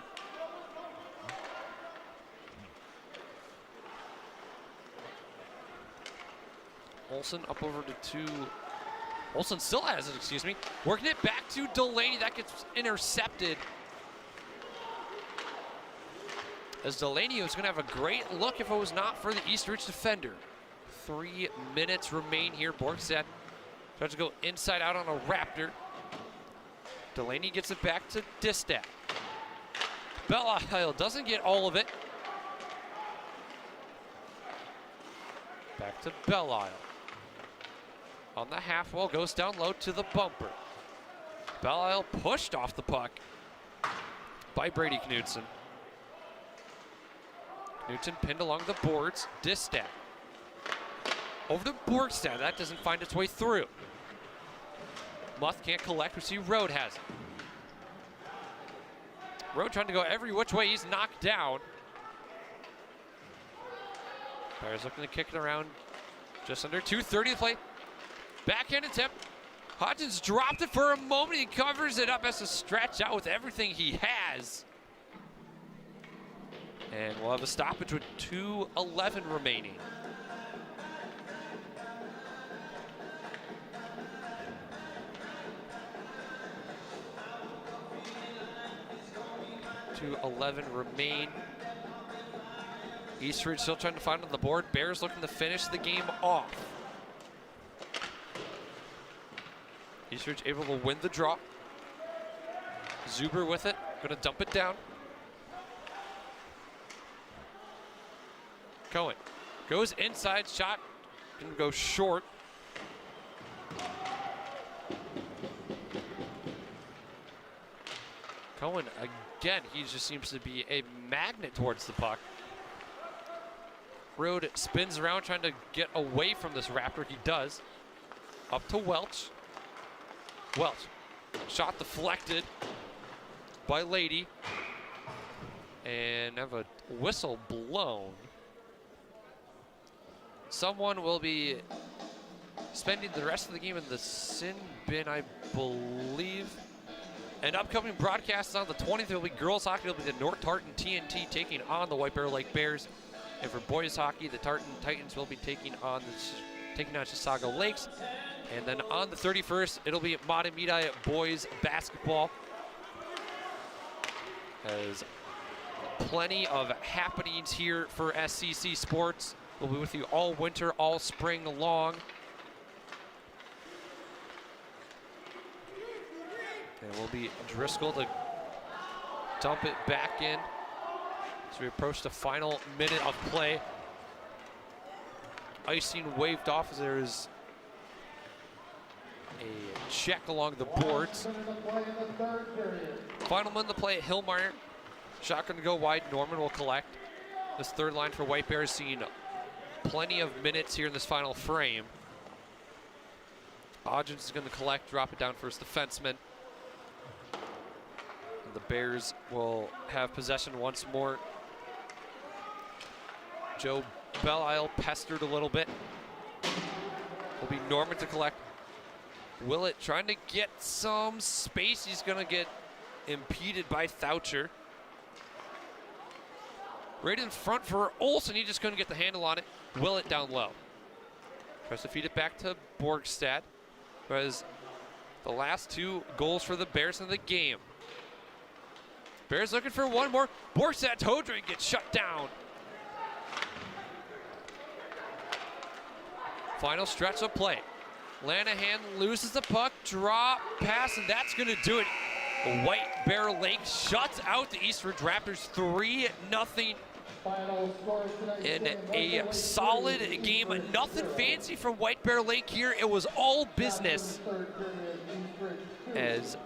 Olsen up over to two. Olsen still has it, excuse me. Working it back to Delaney. That gets intercepted. As Delaney was going to have a great look if it was not for the Eastridge defender. 3 minutes remain here. Borgstead tries to go inside out on a Raptor. Delaney gets it back to Distat. Belisle doesn't get all of it. Back to Belisle. On the half wall, goes down low to the bumper. Belisle pushed off the puck by Brady Knudsen. Knudsen pinned along the boards. Distat. Over to Borgstad. That doesn't find its way through. Muth can't collect. We see Rode has it. Rode trying to go every which way. He's knocked down. Bears looking to kick it around. Just under 2:30 to play. Backhand attempt. Hodgins dropped it for a moment. He covers it up, has to stretch out with everything he has. And we'll have a stoppage with 2:11 remaining. .11 remain. Eastridge still trying to find on the board. Bears looking to finish the game off. Eastridge able to win the draw. Zuber with it, gonna dump it down. Cohen goes inside, shot, gonna go short. Cohen again, he just seems to be a magnet towards the puck. Rode spins around trying to get away from this Raptor. He does. Up to Welch. Welch. Shot deflected by Lady. And have a whistle blown. Someone will be spending the rest of the game in the sin bin, I believe. And upcoming broadcasts on the 20th will be girls hockey. It'll be the North Tartan TNT taking on the White Bear Lake Bears. And for boys hockey, the Tartan Titans will be taking on Chisago Lakes. And then on the 31st, it'll be Matamidi boys basketball. As plenty of happenings here for SCC Sports. We'll be with you all winter, all spring long. And we'll be Driscoll to dump it back in as we approach the final minute of play. Icing waved off as there is a check along the boards. Final minute of play at Hillmeyer. Shotgun to go wide. Norman will collect. This third line for White Bears seeing plenty of minutes here in this final frame. Hodgins is going to collect, drop it down for his defenseman. And the Bears will have possession once more. Joe Belle-Isle pestered a little bit. Will be Norman to collect. Willett trying to get some space. He's going to get impeded by Thoucher. Right in front for Olsen. He just couldn't get the handle on it. Willett down low. Tries to feed it back to Borgstad. Was the last two goals for the Bears in the game. Bears looking for one more. Borgstad Todring gets shut down. Final stretch of play. Lanahan loses the puck, drop, pass, and that's going to do it. White Bear Lake shuts out the Eastridge Raptors 3-0 in a solid game. Nothing fancy from White Bear Lake here. It was all business as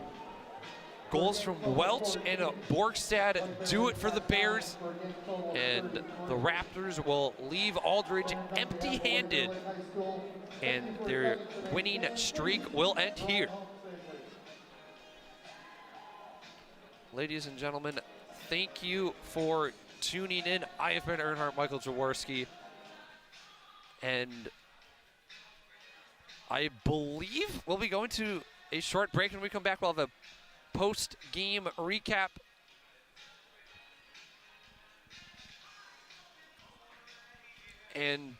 goals from Welch and Borgstad do it for the Bears, and the Raptors will leave Aldridge empty-handed, and their winning streak will end here. Ladies and gentlemen, thank you for tuning in. I have been Earnhardt Michael Jaworski, and I believe we'll be going to a short break. When we come back, we'll have a post-game recap. And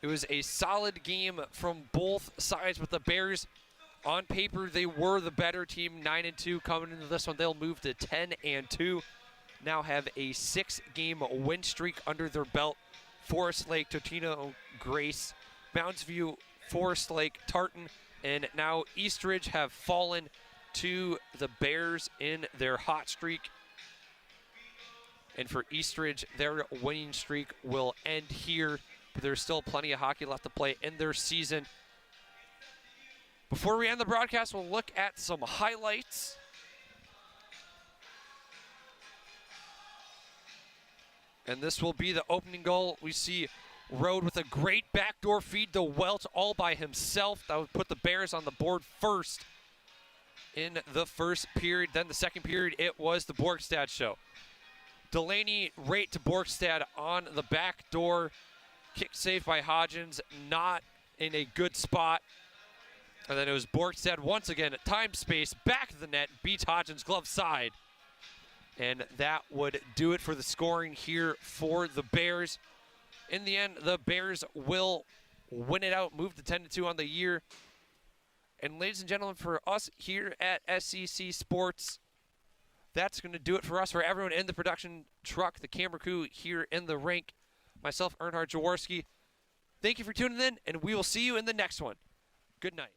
it was a solid game from both sides with the Bears. On paper, they were the better team, 9-2 coming into this one. They'll move to 10-2. Now have a 6-game win streak under their belt. Forest Lake, Totino, Grace, Mounds View, Forest Lake, Tartan, and now Eastridge have fallen to the Bears in their hot streak. And for Eastridge, their winning streak will end here, but there's still plenty of hockey left to play in their season. Before we end the broadcast, we'll look at some highlights. And this will be the opening goal. We see Rode with a great backdoor feed to Welch all by himself. That would put the Bears on the board first in the first period. Then the second period, it was the Borgstad show. Delaney right to Borgstad on the back door. Kick saved by Hodgins, not in a good spot. And then it was Borgstad once again at time space, back of the net, beats Hodgins glove side. And that would do it for the scoring here for the Bears. In the end, the Bears will win it out, move to 10-2 on the year. And ladies and gentlemen, for us here at SCC Sports, that's going to do it for us, for everyone in the production truck, the camera crew here in the rink. Myself, Earnhardt Jaworski. Thank you for tuning in, and we will see you in the next one. Good night.